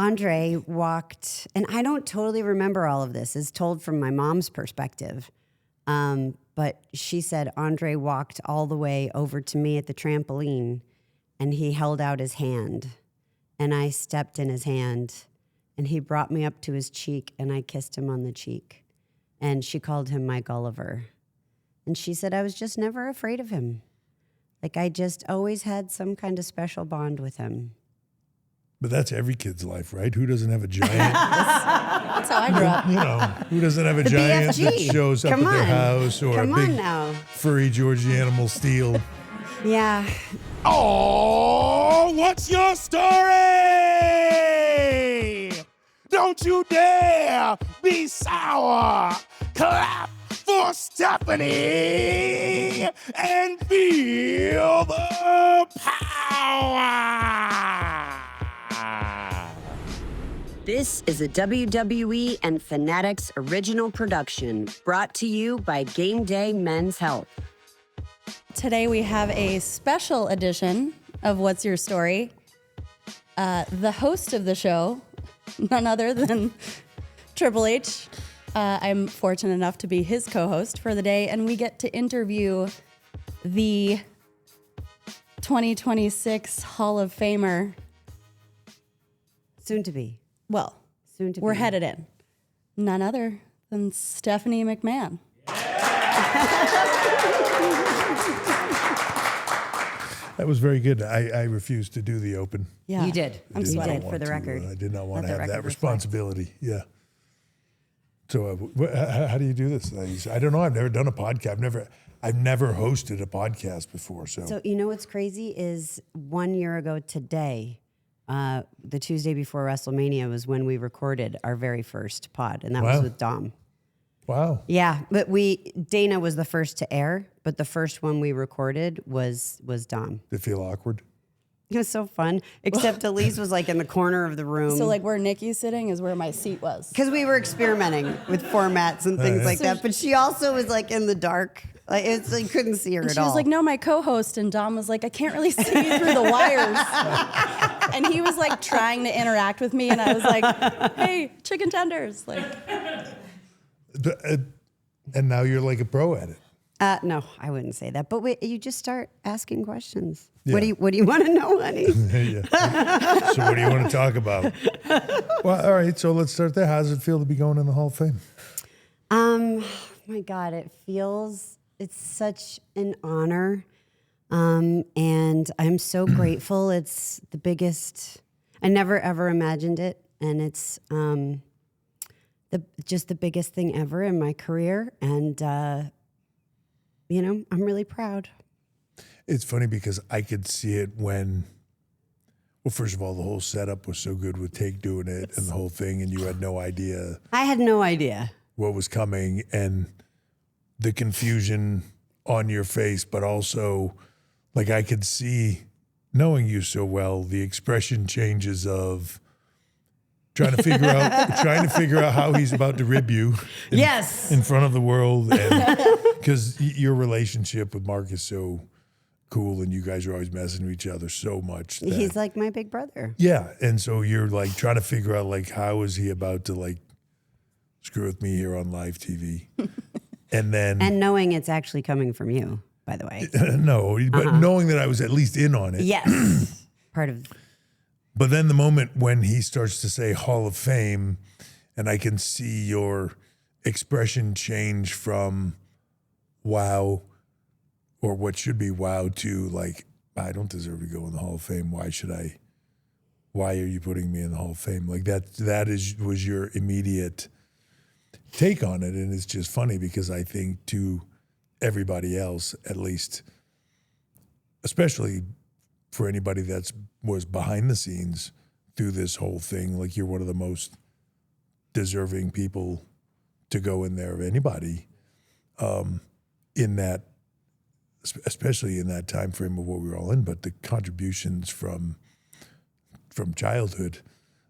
Andre walked, and I don't totally remember all of this. It's told from my mom's perspective. But she said Andre walked all the way over to me at the trampoline, and he held out his hand, and I stepped in his hand, and he brought me up to his cheek, and I kissed him on the cheek. And she called him my Gulliver. And she said I was just never afraid of him. Like I just always had some kind of special bond with him. But that's every kid's life, right? Who doesn't have a giant? That's how I grew up. You know, who doesn't have a giant BFG. that shows up Come at their on. house or Come a big on now. furry Georgie animal steel? Yeah. Oh, what's your story? Don't you dare be sour. Clap for Stephanie and feel the power. This is a WWE and Fanatics original production brought to you by Game Day Men's Health. Today we have a special edition of What's Your Story? The host of the show, none other than Triple H. I'm fortunate enough to be his co-host for the day, and we get to interview the 2026 Hall of Famer. Soon to be. Well, Soon to we're be. headed in. None other than Stephanie McMahon. That was very good. I refused to do the open. Yeah, You did. I'm You sweating. did, for the record. I did not want Let to the have that record reflect. responsibility. Yeah. So how do you do this? I don't know. I've never done a podcast. I've never hosted a podcast before. So you know what's crazy is 1 year ago today, the Tuesday before WrestleMania was when we recorded our very first pod, and that was Wow. with Dom. Wow. Yeah, but Dana was the first to air, but the first one we recorded was Dom. Did it feel awkward? It was so fun, except Elise was like in the corner of the room. So like where Nikki's sitting is where my seat was. because we were experimenting with formats and things like that, but she also was like in the dark. Like it's like couldn't see her And at she all. was like, no, my co-host. And Dom was like, I can't really see you through the wires. And he was like trying to interact with me. And I was like, hey, chicken tenders. Like, And now you're like a pro at it. No, I wouldn't say that. But wait, you just start asking questions. Yeah. What do you want to know, honey? Yeah. So what do you want to talk about? Well, all right. So let's start there. How does it feel to be going in the Hall of Fame? My God, it's such an honor. And I'm so grateful. It's the biggest, I never ever imagined it. And it's just the biggest thing ever in my career. And, I'm really proud. It's funny because I could see it when, well, first of all, the whole setup was so good with Take doing it and the whole thing, and you had no idea I had no idea. what was coming and the confusion on your face, but also like I could see, knowing you so well, the expression changes of trying to figure out how he's about to rib you Yes. in front of the world, because your relationship with Mark is so cool and you guys are always messing with each other so much that, He's like my big brother. yeah, and so you're like trying to figure out like how is he about to like screw with me here on live TV. And then And knowing it's actually coming from you, by the way. no, but knowing that I was at least in on it. Yes. Part of, But then the moment when he starts to say Hall of Fame, and I can see your expression change from wow, or what should be wow, to like, I don't deserve to go in the Hall of Fame. Why should I? Why are you putting me in the Hall of Fame? Like was your immediate take on it. And it's just funny because I think to everybody else, at least, especially for anybody was behind the scenes through this whole thing, like you're one of the most deserving people to go in there of anybody in that, especially in that time frame of what we were all in, but the contributions from childhood,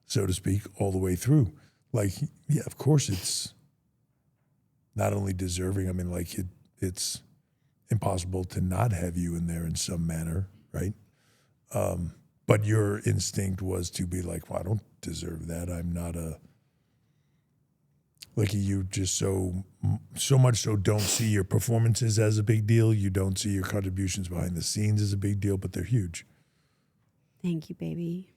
so to speak, all the way through. Like, yeah, of course it's not only deserving, I mean, like it's impossible to not have you in there in some manner, right? but your instinct was to be like, well, I don't deserve that. I'm not like you just so much so don't see your performances as a big deal. You don't see your contributions behind the scenes as a big deal, but they're huge. Thank you, baby.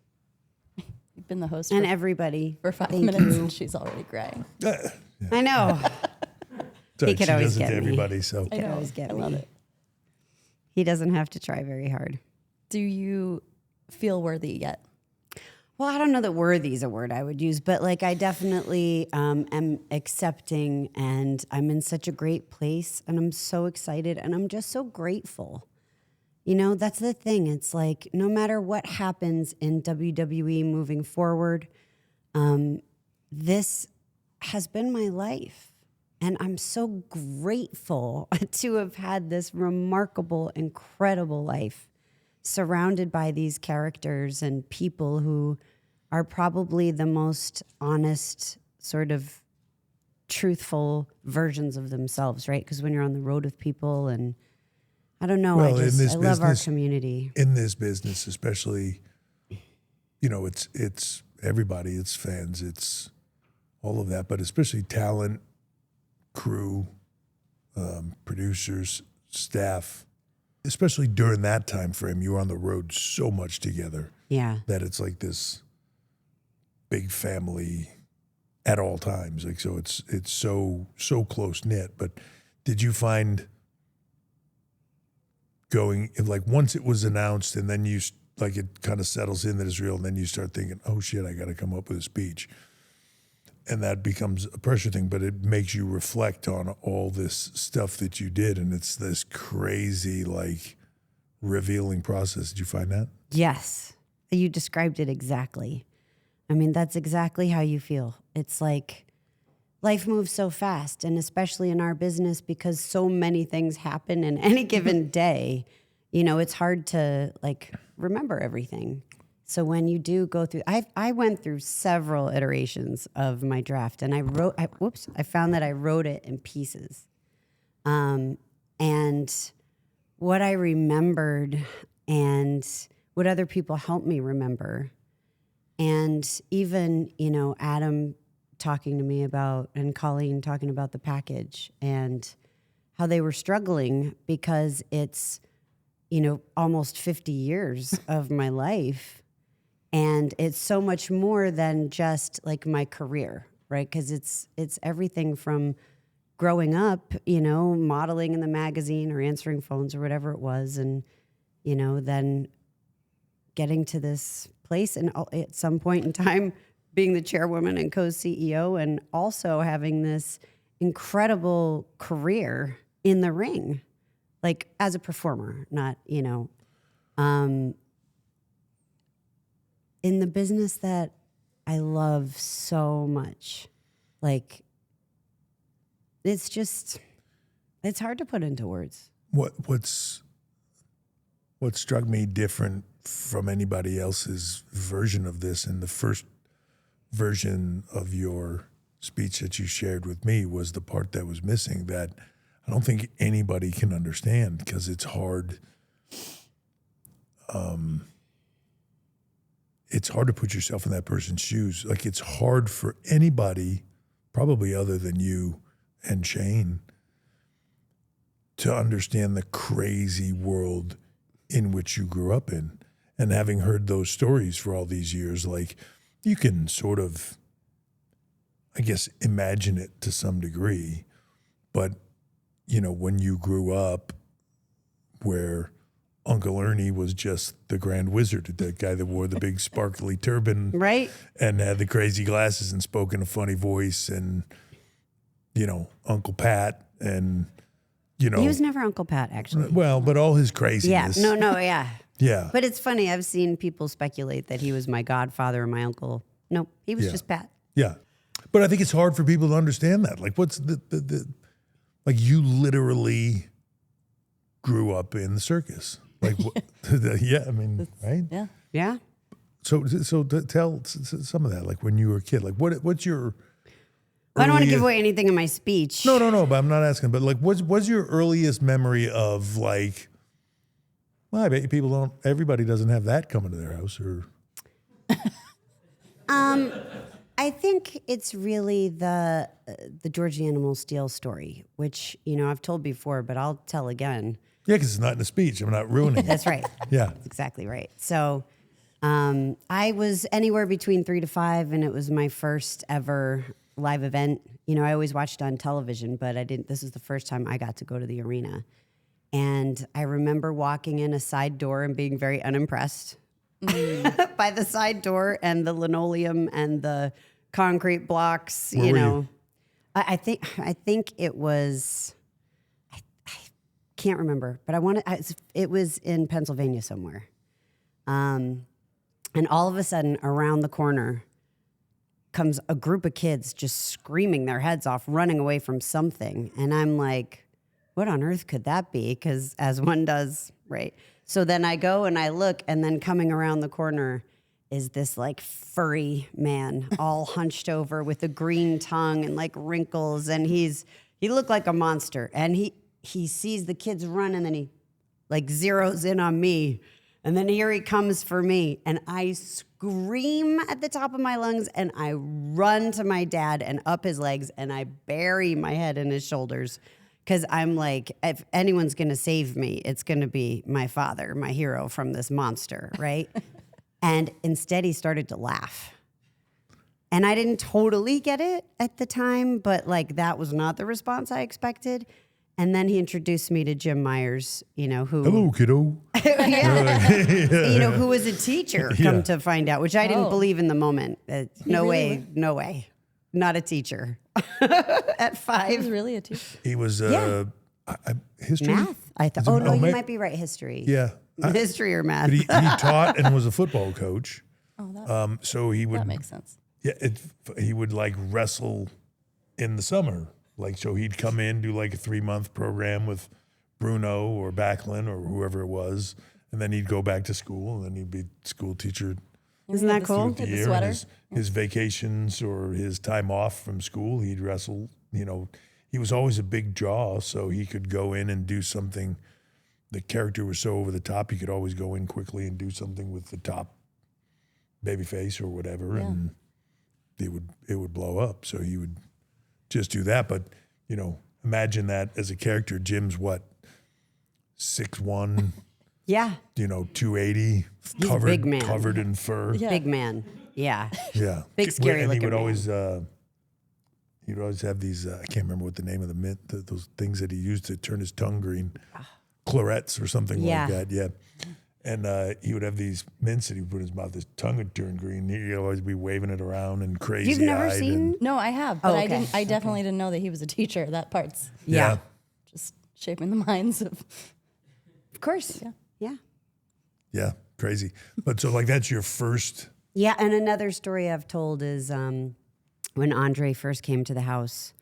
You've been the host And everybody. for 5 Thank minutes you. and she's already crying. I know. Sorry, could she always does it get to me. everybody. So Could always get I love me. it. He doesn't have to try very hard. Do you feel worthy yet? Well, I don't know that worthy is a word I would use, but like I definitely am accepting, and I'm in such a great place, and I'm so excited, and I'm just so grateful. You know, that's the thing. It's like no matter what happens in WWE moving forward, this has been my life. And I'm so grateful to have had this remarkable, incredible life surrounded by these characters and people who are probably the most honest, sort of truthful versions of themselves, right? Because when you're on the road with people, and I don't know, Well, I in this love our business- community. in this business, especially, you know, it's everybody, it's fans, it's all of that, but especially talent, crew, producers, staff, especially during that time frame, you were on the road so much together Yeah. that it's like this big family at all times. Like, so it's so close knit. But did you find going, like, once it was announced and then you, like, it kind of settles in that it's real, and then you start thinking, oh shit, I got to come up with a speech. And that becomes a pressure thing, but it makes you reflect on all this stuff that you did. And it's this crazy, like, revealing process. Did you find that? Yes. You described it exactly. I mean, that's exactly how you feel. It's like life moves so fast, and especially in our business, because so many things happen in any given day, you know, it's hard to like remember everything. So when you do go through, I went through several iterations of my draft, and I found that I wrote it in pieces. And what I remembered and what other people helped me remember, and even, you know, Adam talking to me about, and Colleen talking about the package and how they were struggling because it's, you know, almost 50 years of my life. And it's so much more than just like my career, right? Because it's everything from growing up, you know, modeling in the magazine or answering phones or whatever it was, and, you know, then getting to this place and at some point in time being the chairwoman and co-CEO, and also having this incredible career in the ring, like as a performer, not, you know, in the business that I love so much. Like, it's just, it's hard to put into words. What struck me different from anybody else's version of this, and the first version of your speech that you shared with me was the part that was missing, that I don't think anybody can understand, because it's hard. It's hard to put yourself in that person's shoes. Like, it's hard for anybody, probably other than you and Shane, to understand the crazy world in which you grew up in. And having heard those stories for all these years, like, you can sort of, I guess, imagine it to some degree. But, you know, when you grew up where Uncle Ernie was just the Grand Wizard, the guy that wore the big sparkly turban, Right? and had the crazy glasses and spoke in a funny voice, and, you know, Uncle Pat, and, you know, He was never Uncle Pat, actually. well, but all his Yeah. craziness. No, yeah. Yeah. But it's funny. I've seen people speculate that he was my godfather or my uncle. No, he was Yeah. just Pat. Yeah. But I think it's hard for people to understand that. Like, what's the like, you literally grew up in the circus. Like, yeah, I mean, right? Yeah. Yeah. So tell some of that, like, when you were a kid, like, what's your I don't want to give earliest- away anything in my speech. No, but I'm not asking, but like, what's your earliest memory of, like, Well, I bet you people don't. Everybody doesn't have that coming to their house, or I think it's really the Georgie Animal Steel story, which I've told before, but I'll tell again. yeah, because it's not in the speech. I'm not ruining it. That's right. Yeah. That's exactly right. So I was anywhere between 3 to 5, and it was my first ever live event. I always watched on television, but I didn't. This was the first time I got to go to the arena. And I remember walking in a side door and being very unimpressed by the side door and the linoleum and the concrete blocks. Where were you? I think it was. I can't remember, but it was in Pennsylvania somewhere. And all of a sudden, around the corner comes a group of kids just screaming their heads off, running away from something, and I'm like, what on earth could that be? Because as one does, right? So then I go and I look, and then coming around the corner is this like furry man, all hunched over with a green tongue and like wrinkles, and he looked like a monster. And he sees the kids run, and then he like zeroes in on me, and then here he comes for me, and I scream at the top of my lungs, and I run to my dad and up his legs, and I bury my head in his shoulders. Because I'm like, if anyone's going to save me, it's going to be my father, my hero from this monster, right? And instead, he started to laugh. And I didn't totally get it at the time, but like that was not the response I expected. And then he introduced me to Jim Myers, who Hello, kiddo. who was a teacher, come to find out, which I didn't believe in the moment. No way, not a teacher. At 5. He was really a teacher. He was history. Math, I thought. Oh, no, you might be right. History. Yeah. History or math. But he taught and was a football coach. Oh, So he would. that makes sense. Yeah, he would like wrestle in the summer. Like, so he'd come in, do like a 3-month program with Bruno or Backlund or whoever it was, and then he'd go back to school, and then he'd be school teacher Isn't that cool? the With the year. sweater. And his vacations or his time off from school, he'd wrestle. He was always a big jaw, so he could go in and do something. The character was so over the top, he could always go in quickly and do something with the top baby face or whatever, and it would blow up. So he would just do that. But imagine that as a character. Jim's what, 6'1", Yeah. 280, He's a big man. covered in fur. Yeah. Big man. Yeah. Yeah. Big, scary And he looking would man. always he'd always have these I can't remember what the name of the mint, those things that he used to turn his tongue green. Clarets or something Yeah. like that. Yeah. And he would have these mints that he would put in his mouth, his tongue would turn green. He'd always be waving it around and crazy. You've never seen? No, I have, but Oh, I okay. didn't. I definitely didn't know that he was a teacher. That part's Yeah. just shaping the minds of. Of course. Yeah. Yeah, crazy. But so like that's your first. Yeah, and another story I've told is when Andre first came to the house,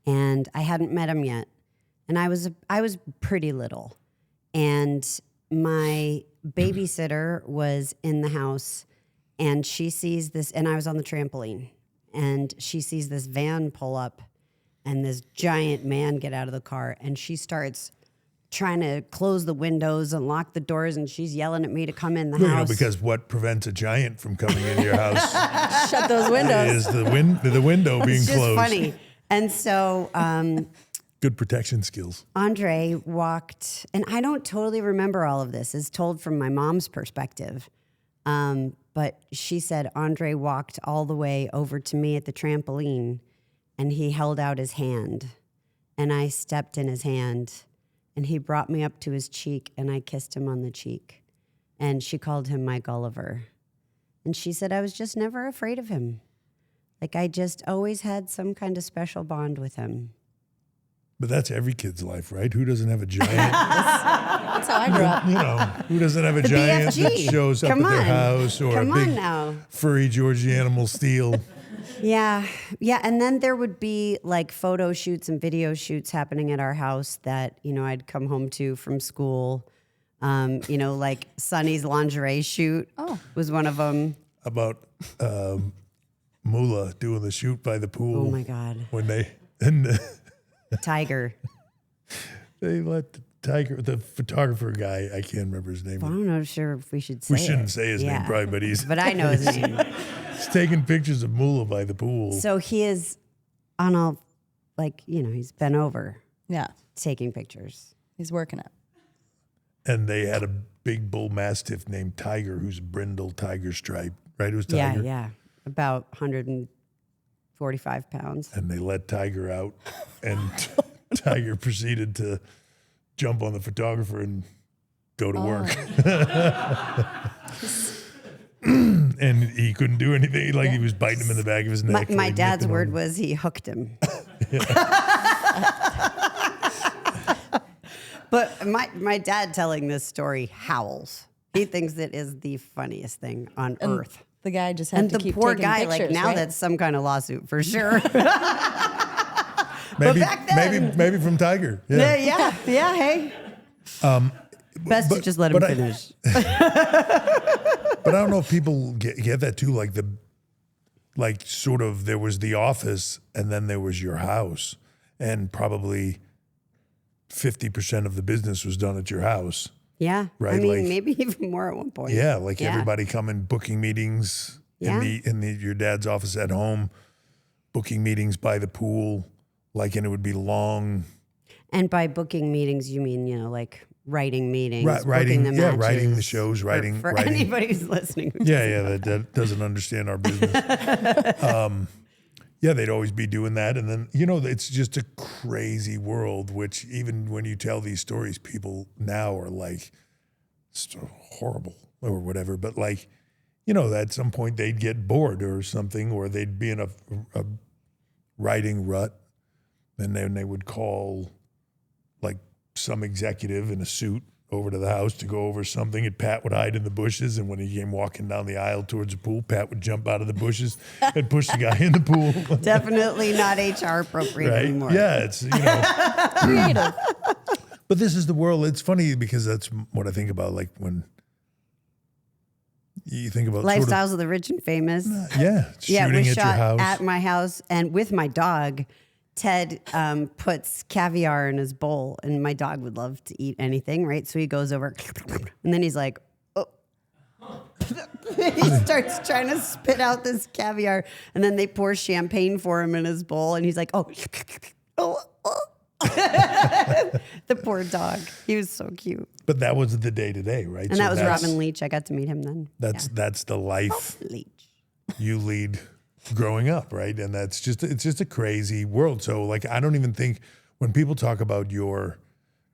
and I hadn't met him yet, and I was pretty little, and my babysitter was in the house, and she sees this, and I was on the trampoline, and she sees this van pull up, and this giant man get out of the car, and she starts trying to close the windows and lock the doors, and she's yelling at me to come in the house. Because what prevents a giant from coming into your house Shut those windows. is the window being it's just closed. funny. And so Good protection skills. Andre walked, and I don't totally remember all of this. It's told from my mom's perspective. But she said Andre walked all the way over to me at the trampoline, and he held out his hand, and I stepped in his hand, and he brought me up to his cheek, and I kissed him on the cheek. And she called him my Gulliver. And she said I was just never afraid of him. Like I just always had some kind of special bond with him. But that's every kid's life, right? Who doesn't have a giant? That's how I grew up. Who doesn't have a giant that BFG. shows up Come at their on. house or Come a big on now. furry Georgie Animal Steel? Yeah. And then there would be like photo shoots and video shoots happening at our house that, I'd come home to from school. Like Sonny's lingerie shoot was one of them. About Moolah doing the shoot by the pool. Oh my God. When they Tiger. let Tiger, the photographer guy, I can't remember his name. I don't know sure if we should say We shouldn't it. say his name Yeah. probably, but he's But I know his name. he's taking pictures of Moolah by the pool. So he is on a, like, he's bent over Yeah, taking pictures. he's working it. And they had a big bull mastiff named Tiger, who's a brindle tiger stripe, right? It was Tiger. Yeah. About 145 pounds. And they let Tiger out, and Tiger proceeded to jump on the photographer and go to work. And he couldn't do anything. Like he was biting him in the back of his neck. My like, dad's nipping word him. was he hooked him. But my dad telling this story howls. He thinks it is the funniest thing on earth. The guy just had And to the keep poor taking guy, pictures, like now right? that's some kind of lawsuit for sure. Maybe, back then- maybe from Tiger. Yeah. yeah, hey. Best to but- just let him but I- finish. But I don't know if people get that too. Like sort of there was the office and then there was your house, and probably 50% of the business was done at your house. Yeah. I Right, mean, like- maybe even more at one point. Yeah, like Yeah. everybody coming, booking meetings Yeah. in your dad's office at home, booking meetings by the pool, and it would be long. And by booking meetings, you mean, like writing meetings, Writing, booking the yeah, matches. writing the shows, writing. For writing. anybody who's listening. who Yeah, that doesn't understand our business. Yeah, they'd always be doing that. And then, it's just a crazy world, which even when you tell these stories, people now are like, so horrible or whatever. But at some point they'd get bored or something, or they'd be in a writing rut. And then they would call some executive in a suit over to the house to go over something, and Pat would hide in the bushes. And when he came walking down the aisle towards the pool, Pat would jump out of the bushes and push the guy in the pool. Definitely not HR appropriate Right? anymore. Yeah, it's Creative. But this is the world. It's funny because that's what I think about. Like when you think about Lifestyles of the Rich and Famous. yeah, Yeah, it shooting was at your shot house. at my house and with my dog. Ted puts caviar in his bowl, and my dog would love to eat anything, right? So he goes over, and then he's like, oh. He starts trying to spit out this caviar, and then they pour champagne for him in his bowl, and he's like, oh. The poor dog. He was so cute. But that was the day to day, right? And So that was that's- Robin Leach. I got to meet him then. That's the life Leach. you lead growing up, right? And it's just a crazy world. So I don't even think when people talk about your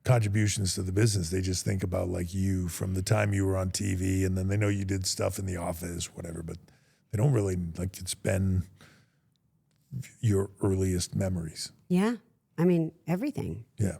contributions to the business, they just think about you from the time you were on TV, and then they know you did stuff in the office, whatever, but they don't really it's been your earliest memories. Yeah. I mean, everything. Yeah.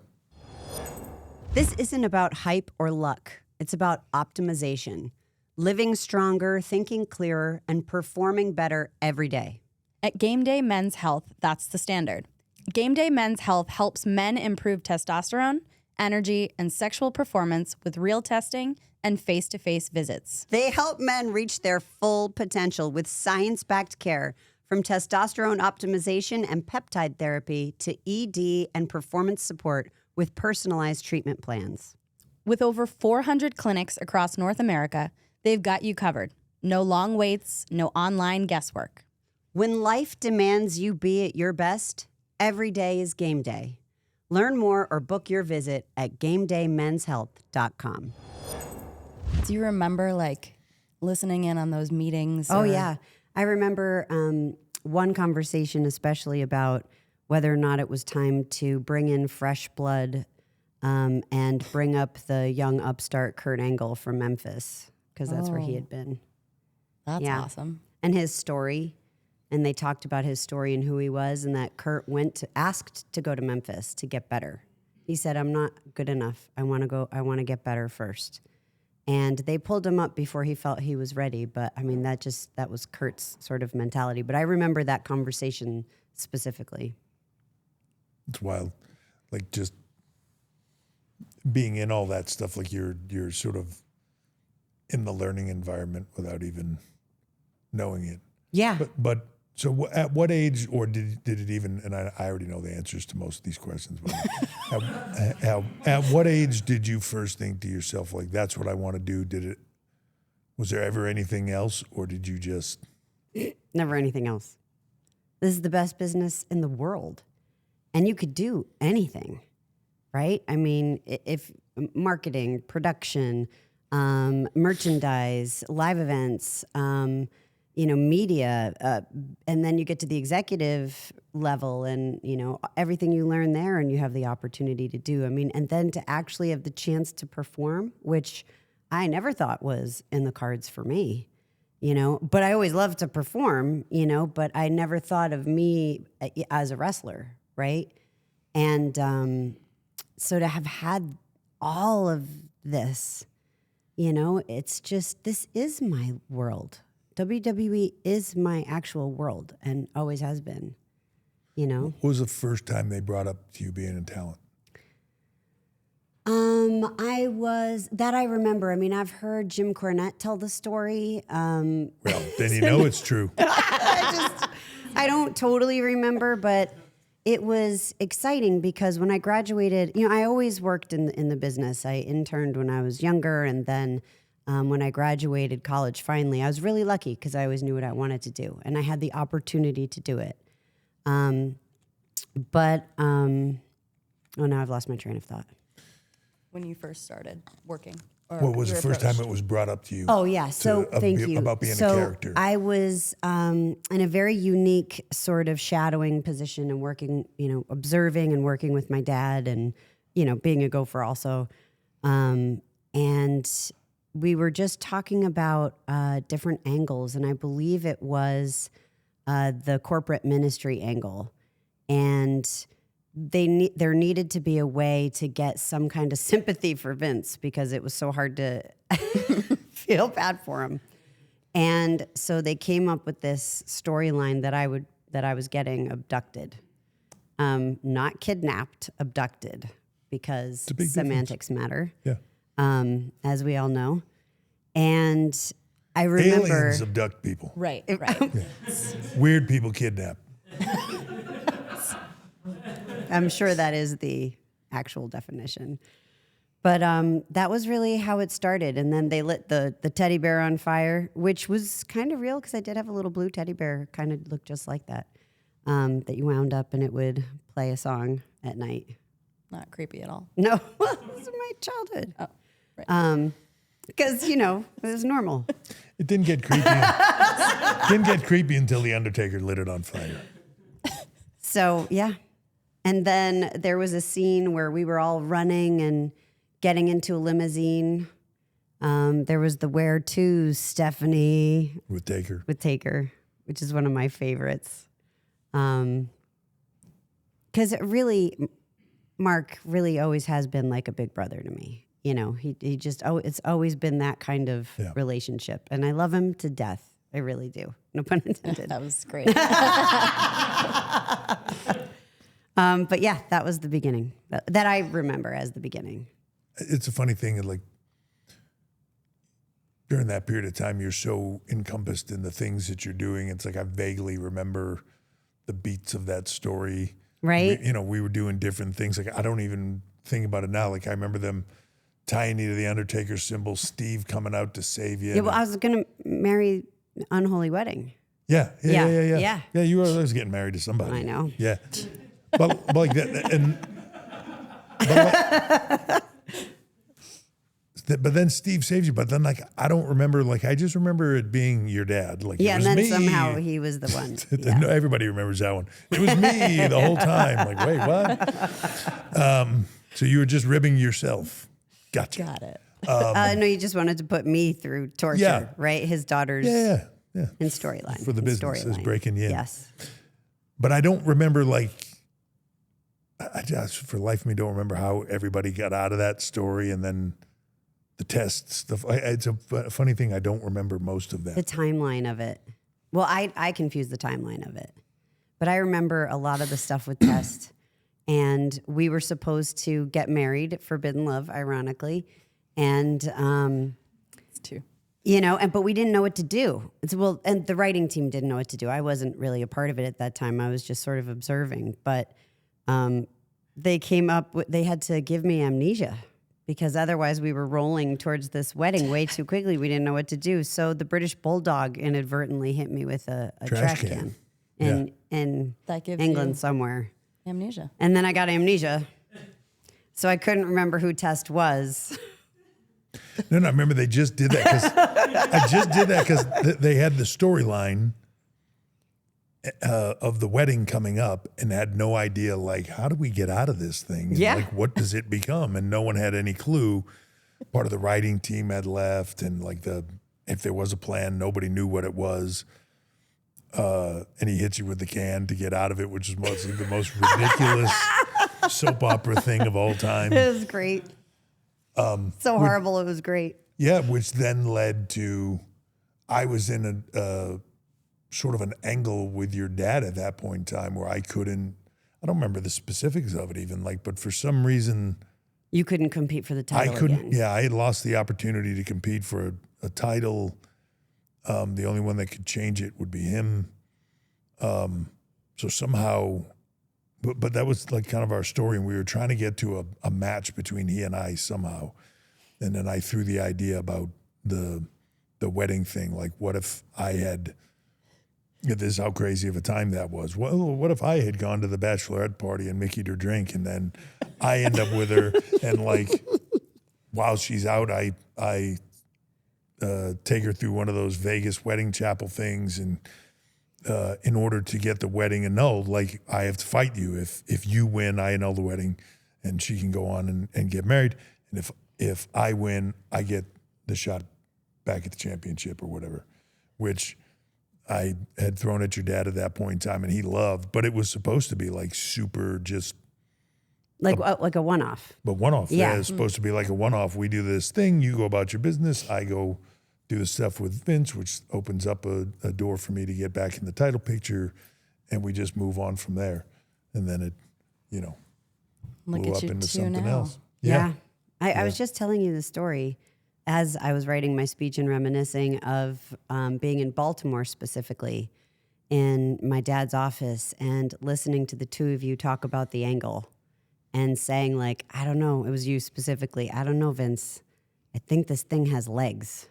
This isn't about hype or luck. It's about optimization. Living stronger, thinking clearer, and performing better every day. At Game Day Men's Health, that's the standard. Game Day Men's Health helps men improve testosterone, energy, and sexual performance with real testing and face-to-face visits. They help men reach their full potential with science-backed care, from testosterone optimization and peptide therapy to ED and performance support with personalized treatment plans. With over 400 clinics across North America, they've got you covered. No long waits, no online guesswork. When life demands you be at your best, every day is game day. Learn more or book your visit at GameDayMen'sHealth.com. Do you remember listening in on those meetings? Oh, or- yeah. I remember one conversation, especially about whether or not it was time to bring in fresh blood and bring up the young upstart Kurt Angle from Memphis, because that's where he had been. That's Yeah. awesome. And his story. And they talked about his story and who he was, and that Kurt asked to go to Memphis to get better. He said, I'm not good enough. I want to get better first. And they pulled him up before he felt he was ready. But I mean, that was Kurt's sort of mentality. But I remember that conversation specifically. It's wild. Just being in all that stuff, you're sort of in the learning environment without even knowing it. Yeah. But So at what age, or did it even? And I already know the answers to most of these questions. But at what age did you first think to yourself, like, that's what I want to do? Was there ever anything else, or did you just? Never anything else. This is the best business in the world, and you could do anything, right? I mean, if marketing, production, merchandise, live events. Media, and then you get to the executive level and, everything you learn there and you have the opportunity to do. I mean, and then to actually have the chance to perform, which I never thought was in the cards for me, but I always loved to perform, but I never thought of me as a wrestler, right? And so to have had all of this, it's just, this is my world. WWE is my actual world and always has been, What was the first time they brought up to you being a talent? I remember. I mean, I've heard Jim Cornette tell the story. Well, then it's true. I don't totally remember, but it was exciting because when I graduated, I always worked in the business. I interned when I was younger, and then when I graduated college, finally, I was really lucky because I always knew what I wanted to do, and I had the opportunity to do it. Now I've lost my train of thought. When you first started working? What was the first time it was brought up to you? Oh, yeah. So thank you. About being a character. I was in a very unique sort of shadowing position and working, observing and working with my dad and, being a gopher also. And we were just talking about different angles. And I believe it was the corporate ministry angle. And there needed to be a way to get some kind of sympathy for Vince because it was so hard to feel bad for him. And so they came up with this storyline that I was getting abducted, not kidnapped, abducted, because semantics matter. Yeah, as we all know. And I remember aliens abduct people. Right. Weird people kidnap. I'm sure that is the actual definition. But that was really how it started. And then they lit the teddy bear on fire, which was kind of real because I did have a little blue teddy bear, kind of looked just like that, that you wound up and it would play a song at night. Not creepy at all. No, this is my childhood. Oh, right. Because, it was normal. It didn't get creepy. Didn't get creepy until the Undertaker lit it on fire. So, yeah. And then there was a scene where we were all running and getting into a limousine. There was the Where To Stephanie With Taker, which is one of my favorites. Because it really, Mark really always has been like a big brother to me. He just, it's always been that kind of relationship. And I love him to death. I really do. No pun intended. That was great. But yeah, that was the beginning that I remember as the beginning. It's a funny thing, like during that period of time, you're so encompassed in the things that you're doing. It's like I vaguely remember the beats of that story. Right. We were doing different things. Like I don't even think about it now. Like I remember them tying you to the Undertaker symbol, Steve coming out to save you. Yeah, well, I was going to marry Unholy Wedding. Yeah. Yeah. Yeah, you were always getting married to somebody. I know. Yeah. But like that, but then Steve saves you. But then, like, I don't remember. Like, I just remember it being your dad. Like, yeah, it was and then me. somehow he was the one. Yeah. No, everybody remembers that one. It was me the whole time. Like, wait, what? So you were just ribbing yourself. Gotcha. Got it. No, you just wanted to put me through torture, right? His daughter's Yeah. in storyline. For the business is breaking you in. Yes. But I don't remember, like, I just, for the life of me, don't remember how everybody got out of that story and then the tests. It's a funny thing. I don't remember most of The that. timeline of it. Well, I confused the timeline of it. But I remember a lot of the stuff with Test. And we were supposed to get married at Forbidden Love, ironically. And It's two. but we didn't know what to do. And the writing team didn't know what to do. I wasn't really a part of it at that time. I was just sort of observing. But they came up with, they had to give me amnesia because otherwise we were rolling towards this wedding way too quickly. We didn't know what to do. So the British Bulldog inadvertently hit me with a trash can in That gives England you somewhere. amnesia. And then I got amnesia. So I couldn't remember who Test was. No, I remember they just did that because they had the storyline of the wedding coming up and had no idea, like, how do we get out of this thing? And, Yeah. like, what does it become? And no one had any clue. Part of the writing team had left, and like if there was a plan, nobody knew what it was. And he hits you with the can to get out of it, which is mostly the most ridiculous soap opera thing of all time. It was great. So horrible, it was great. Yeah, which then led to, I was in a sort of an angle with your dad at that point in time where I don't remember the specifics of it even, like, but for some reason, You couldn't compete for the title I couldn't, again. yeah, I had lost the opportunity to compete for a title. The only one that could change it would be him. So somehow, but that was like kind of our story, and we were trying to get to a match between he and I somehow. And then I threw the idea about the wedding thing. Like, what if I had, this is how crazy of a time that was. Well, what if I had gone to the bachelorette party and Mickey'd her drink, and then I end up with her, and like, while she's out, I take her through one of those Vegas wedding chapel things, and in order to get the wedding annulled, like, I have to fight you. If you win, I annul the wedding, and she can go on and get married. And if I win, I get the shot back at the championship or whatever, which I had thrown at your dad at that point in time, and he loved. But it was supposed to be like super just. Like a one-off. But one-off, Yeah. It's supposed to be like a one-off. We do this thing, you go about your business, I go do the stuff with Vince, which opens up a door for me to get back in the title picture, and we just move on from there. And then it, Look blew at up you into two something now. else. Yeah. I was just telling you the story as I was writing my speech and reminiscing of being in Baltimore specifically in my dad's office and listening to the two of you talk about the angle and saying, like, I don't know, it was you specifically. I don't know, Vince. I think this thing has legs.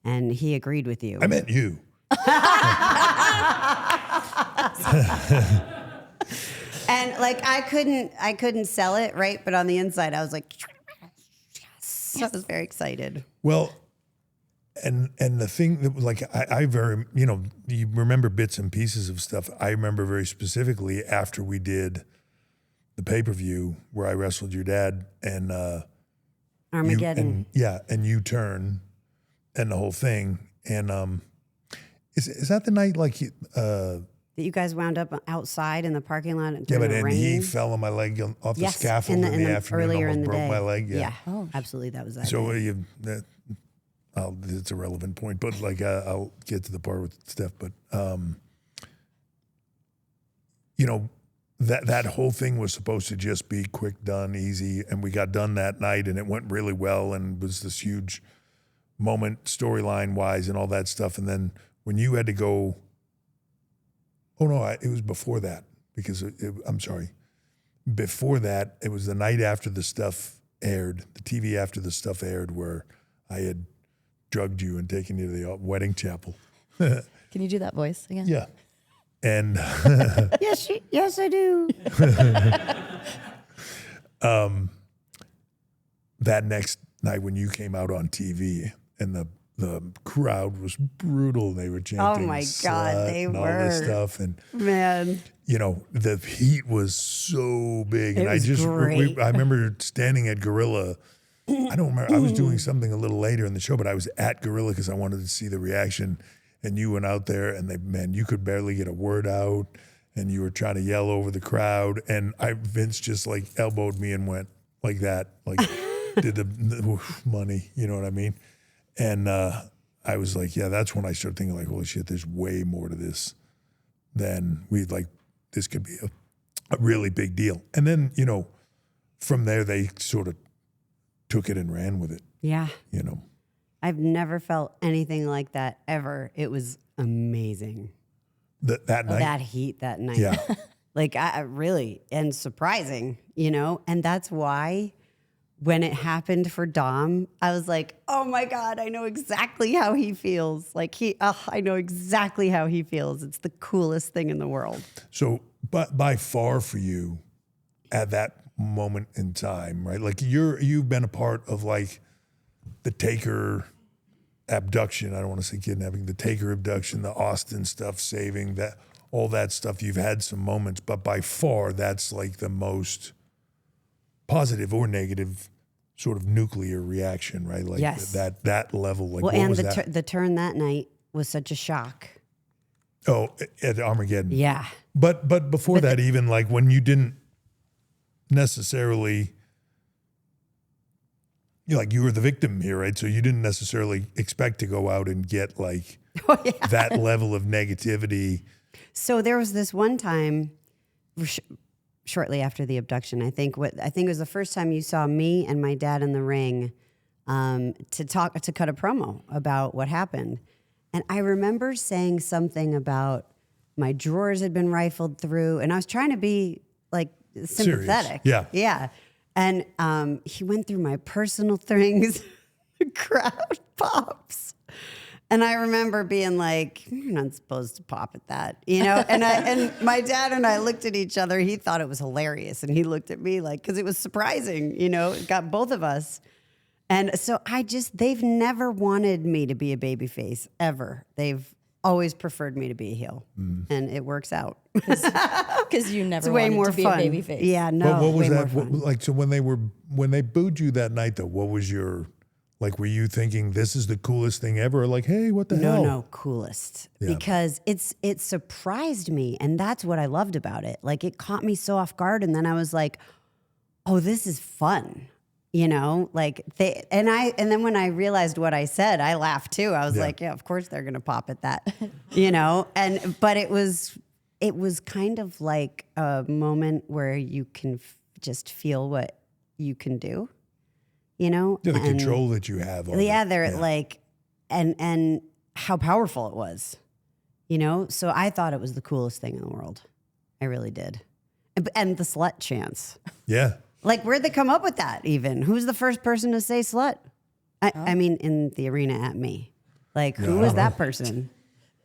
And he agreed with you. I meant you. And like I couldn't sell it, right? But on the inside I was like, yes. I was very excited. Well, and the thing that was like, I very, you remember bits and pieces of stuff. I remember very specifically after we did the pay-per-view where I wrestled your dad and Armageddon. and you turn and the whole thing. And is that the night like that you guys wound up outside in the parking lot during yeah, but the and rain. he fell on my leg off the Yes, scaffold in the afternoon, earlier almost in the broke day. my leg. Yeah. Absolutely, that was that. So day. it's a relevant point, but like I'll get to the part with Steph. But that whole thing was supposed to just be quick, done, easy, and we got done that night, and it went really well, and was this huge moment storyline wise and all that stuff. And then when you had to go, it was before that because I'm sorry, before that it was the night after the stuff aired, the TV after the stuff aired, where I had drugged you and taken you to the wedding chapel. Can you do that voice again? Yeah. And yes, I do. that next night when you came out on TV and the crowd was brutal, they were chanting, Oh my God, "Slut," they and all this were. stuff, and Man, the heat was so big, It and was great. I remember standing at Gorilla. I don't remember. I was doing something a little later in the show, but I was at Gorilla because I wanted to see the reaction. And you went out there, and you could barely get a word out, and you were trying to yell over the crowd. And Vince just like elbowed me and went like that, like did the money, you know what I mean? And I was like, yeah, that's when I started thinking like, holy shit, there's way more to this than this could be a really big deal. And then, from there, they sort of took it and ran with it, yeah. I've never felt anything like that ever. It was amazing. That night? That heat that night. Yeah. Like I really, and surprising, and that's why when it happened for Dom, I was like, oh my God, I know exactly how he feels. Like I know exactly how he feels. It's the coolest thing in the world. So, but by far for you at that moment in time, right? Like you've been a part of like the Taker abduction. I don't want to say kidnapping, the Taker abduction, the Austin stuff, saving that, all that stuff. You've had some moments, but by far that's like the most positive or negative sort of nuclear reaction, right? Like Yes. that level. Like Well, what and was the that? the turn that night was such a shock. Oh, at Armageddon. Yeah. But before that, even like when you didn't necessarily, you were the victim here, right? So you didn't necessarily expect to go out and get like that level of negativity. So there was this one time, shortly after the abduction. I think it was the first time you saw me and my dad in the ring to cut a promo about what happened, and I remember saying something about my drawers had been rifled through, and I was trying to be like sympathetic. Serious. Yeah. Yeah. And he went through my personal things. The crowd pops. And I remember being like, you're not supposed to pop at that, And my dad and I looked at each other. He thought it was hilarious. And he looked at me like, because it was surprising, it got both of us. And so they've never wanted me to be a baby face, ever. They've always preferred me to be a heel. And it works out. Because you never It's way wanted more to be fun. a baby face. Yeah, no. But what was way that? more fun. So when they booed you that night, though, what was your, like, were you thinking this is the coolest thing ever? Or like, hey, what the hell? No, coolest. Yeah. Because it surprised me, and that's what I loved about it. Like it caught me so off guard, and then I was like, "Oh, this is fun," Like and then when I realized what I said, I laughed too. I was like, "Yeah, of course they're gonna pop at that," But it was kind of like a moment where you can just feel what you can do, Yeah, the control that you have. They're like, and how powerful it was, So I thought it was the coolest thing in the world. I really did. And the slut chance. Yeah. Like, where'd they come up with that even? Who's the first person to say slut? I mean, in the arena at me. Like, who was that person?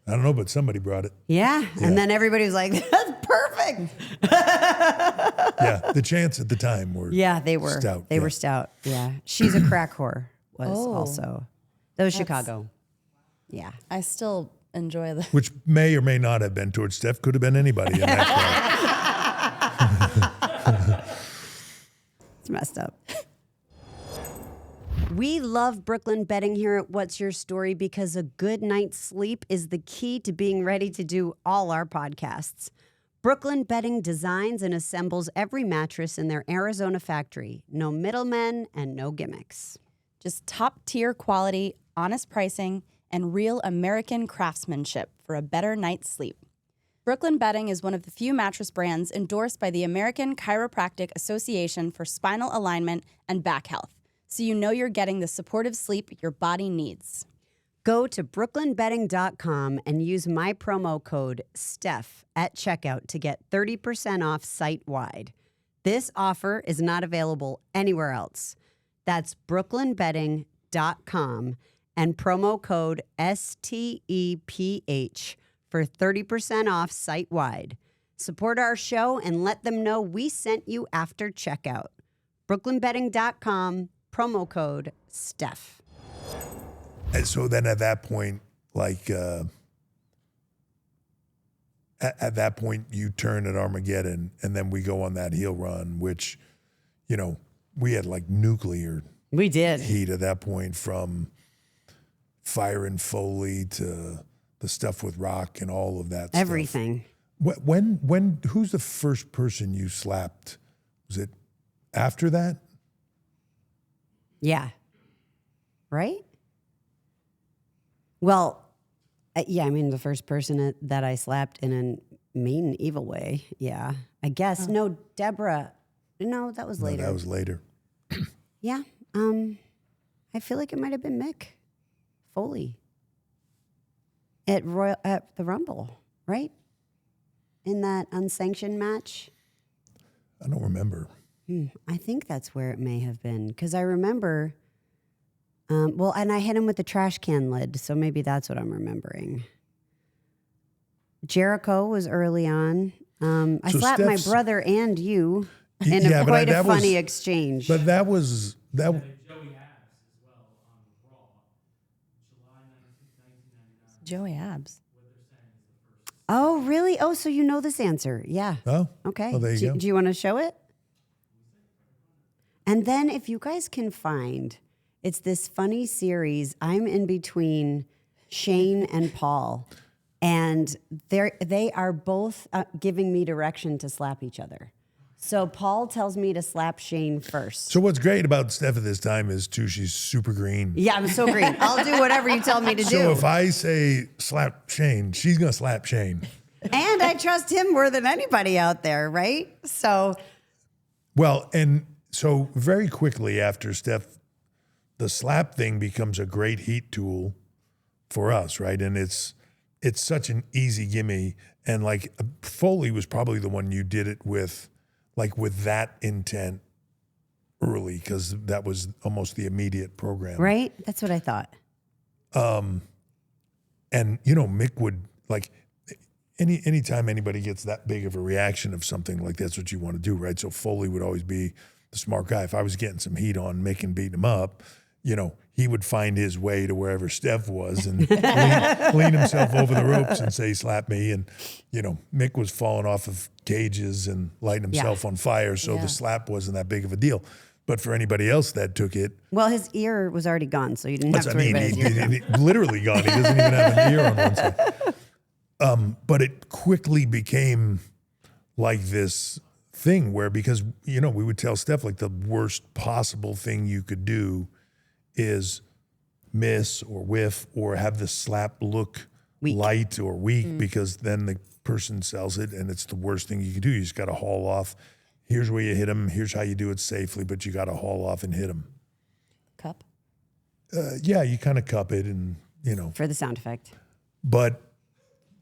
I don't know, but somebody brought it. Yeah. And then everybody was like, that's perfect. Yeah. The chants at the time were They were. stout. They yeah. were stout. Yeah. She's a crack whore was Oh. also. That was Chicago. Yeah. I still enjoy the. Which may or may not have been towards Steph. Could have been anybody in that crowd. It's messed up. We love Brooklyn Bedding here at What's Your Story because a good night's sleep is the key to being ready to do all our podcasts. Brooklyn Bedding designs and assembles every mattress in their Arizona factory. No middlemen and no gimmicks. Just top tier quality, honest pricing, and real American craftsmanship for a better night's sleep. Brooklyn Bedding is one of the few mattress brands endorsed by the American Chiropractic Association for spinal alignment and back health, so you know you're getting the supportive sleep your body needs. Go to brooklynbedding.com and use my promo code STEPH at checkout to get 30% off site-wide. This offer is not available anywhere else. That's brooklynbedding.com and promo code STEPH for 30% off site-wide. Support our show and let them know we sent you after checkout. brooklynbedding.com, promo code STEPH. And so then at that point, like, at that point, you turn at Armageddon, and then we go on that heel run, which, we had like nuclear We did. heat at that point, from Fire and Foley to the stuff with Rock and all of that Everything. stuff. When who's the first person you slapped? Was it after that? Yeah. Right? Well, yeah, I mean, the first person that I slapped in a mean, evil way. Yeah. I guess. No, Deborah. No, that was later. No, that was later. Yeah. I feel like it might have been Mick. Foley at the Rumble, right? In that unsanctioned match. I don't remember. I think that's where it may have been because I remember. And I hit him with the trash can lid, so maybe that's what I'm remembering. Jericho was early on. I So slapped my Steph's- brother and you in Yeah, but quite a that was- funny exchange. But that was that. Joey Abs. Oh, really? Oh, so you know this answer? Yeah. Oh, Okay. Well, there you go. Do you want to show it? And then, if you guys can find, it's this funny series. I'm in between Shane and Paul, and they are both giving me direction to slap each other. So Paul tells me to slap Shane first. So what's great about Steph at this time is too, she's super green. Yeah, I'm so green. I'll do whatever you tell me to do. So if I say slap Shane, she's gonna slap Shane. And I trust him more than anybody out there, right? So Well, and so very quickly after Steph, the slap thing becomes a great heat tool for us, right? And it's such an easy gimme. And like Foley was probably the one you did it with, like with that intent early, because that was almost the immediate program. right? That's what I thought. And you know, Mick would like anytime anybody gets that big of a reaction of something, like that's what you want to do, right? So Foley would always be the smart guy. If I was getting some heat on Mick and beating him up, you know, he would find his way to wherever Steph was and lean himself over the ropes and say, slap me. And, you know, Mick was falling off of cages and lighting himself on fire. So Yeah. the slap wasn't that big of a deal. But for anybody else that took it, Well, his ear was already gone, so you didn't have that's to what I worry mean. about his ear. He literally gone. He doesn't even have an ear on one side. But it quickly became like this thing where, because, you know, we would tell Steph like the worst possible thing you could do is miss or whiff or have the slap look light or weak, because then the person sells it and it's the worst thing you can do. You just got to haul off. Here's where you hit him. Here's how you do it safely, but you got to haul off and hit him. Cup. Yeah, you kind of cup it and, you know. For the sound effect. But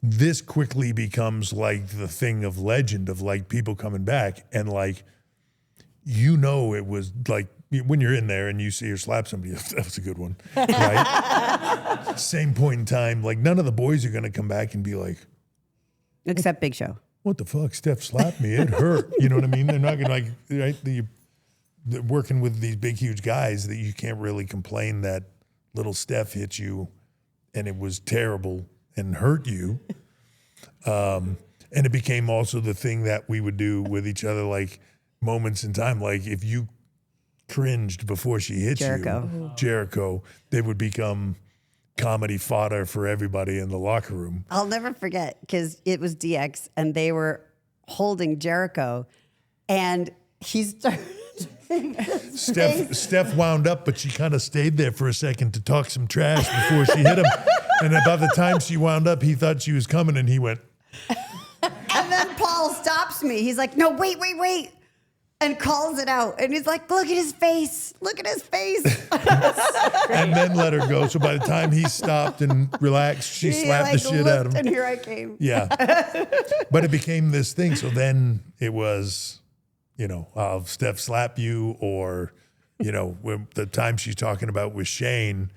this quickly becomes like the thing of legend of like people coming back and like, you know, it was like when you're in there and you see her slap somebody, that was a good one, right? Same point in time, like none of the boys are going to come back and be like, Except Big Show. what the fuck, Steph slapped me, it hurt. You know what I mean? They're not going to like, right? They're working with these big, huge guys that you can't really complain that little Steph hit you and it was terrible and hurt you. And it became also the thing that we would do with each other, like moments in time. Like if you cringed before she hit Jericho, they would become comedy fodder for everybody in the locker room. I'll never forget because it was DX and they were holding Jericho and he started. Steph wound up, but she kind of stayed there for a second to talk some trash before she hit him. And about the time she wound up, he thought she was coming and he went, And then Paul stops me. He's like, no, wait. And calls it out. And he's like, look at his face. Look at his face. and then let her go. So by the time he stopped and relaxed, she He, slapped the shit out of looked, him. And here I came. Yeah. But it became this thing. So then it was, you know, I'll Steph slap you, or, you know, when the time she's talking about with Shane,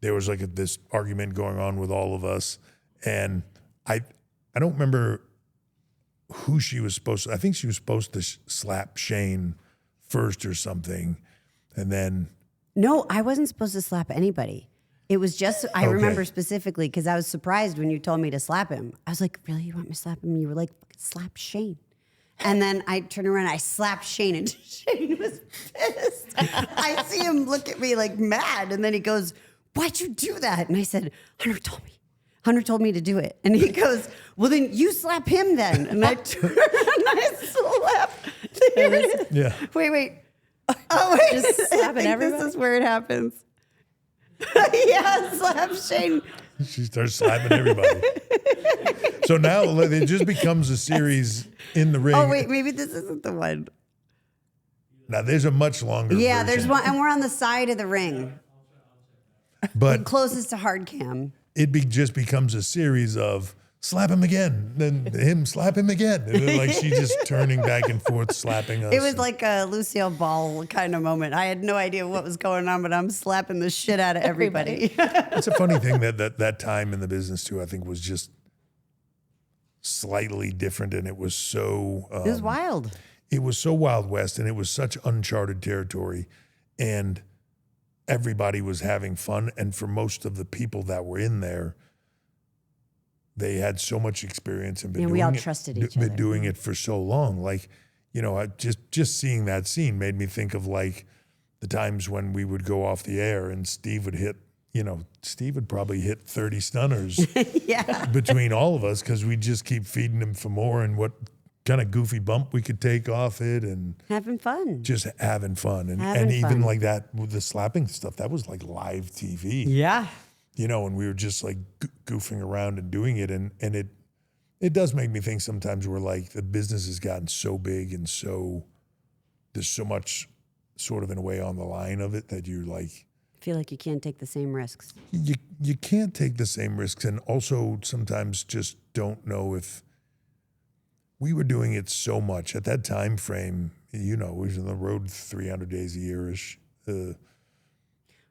there was like this argument going on with all of us. And I don't remember who she was supposed to, I think she was supposed to slap Shane first or something. And then, No, I wasn't supposed to slap anybody. It was just, I remember specifically because I was surprised when you told me to slap him. I was like, really? You want me to slap him? And you were like, slap Shane. And then I turned around, I slapped Shane, and Shane was pissed. I see him look at me like mad. And then he goes, why'd you do that? And I said, Hunter told me. Hunter told me to do it. And he goes, well, then you slap him then. And I turned around and I slapped. yeah. Wait. Oh, wait. Just slapping I think everybody? This is where it happens. Yeah, slap Shane. She starts slapping everybody. So now it just becomes a series in the ring. Oh, wait, maybe this isn't the one. Now there's a much longer Yeah, version. there's one, and we're on the side of the ring. But Closest to hard cam. just becomes a series of slap him again, then him slap him again. And then like she just turning back and forth, slapping us. It was like a Lucille Ball kind of moment. I had no idea what was going on, but I'm slapping the shit out of everybody. It's a funny thing that time in the business too, I think was just slightly different. And it was so, It was wild. it was so Wild West and it was such uncharted territory. And everybody was having fun. And for most of the people that were in there, they had so much experience and been Yeah, doing we all it, trusted each been other. doing it for so long. Like, you know, I just seeing that scene made me think of like the times when we would go off the air and Steve would hit, you know, Steve would probably hit 30 stunners Yeah. between all of us because we'd just keep feeding him for more and what kind of goofy bump we could take off it and Having fun. just having fun. And Having even fun. like that with the slapping stuff, that was like live TV. Yeah. You know, and we were just like goofing around and doing it. And it does make me think sometimes we're like, the business has gotten so big and so, there's so much sort of in a way on the line of it that you're like, Feel like you can't take the same risks. you can't take the same risks. And also sometimes just don't know if we were doing it so much at that time frame, you know, we was on the road 300 days a year-ish.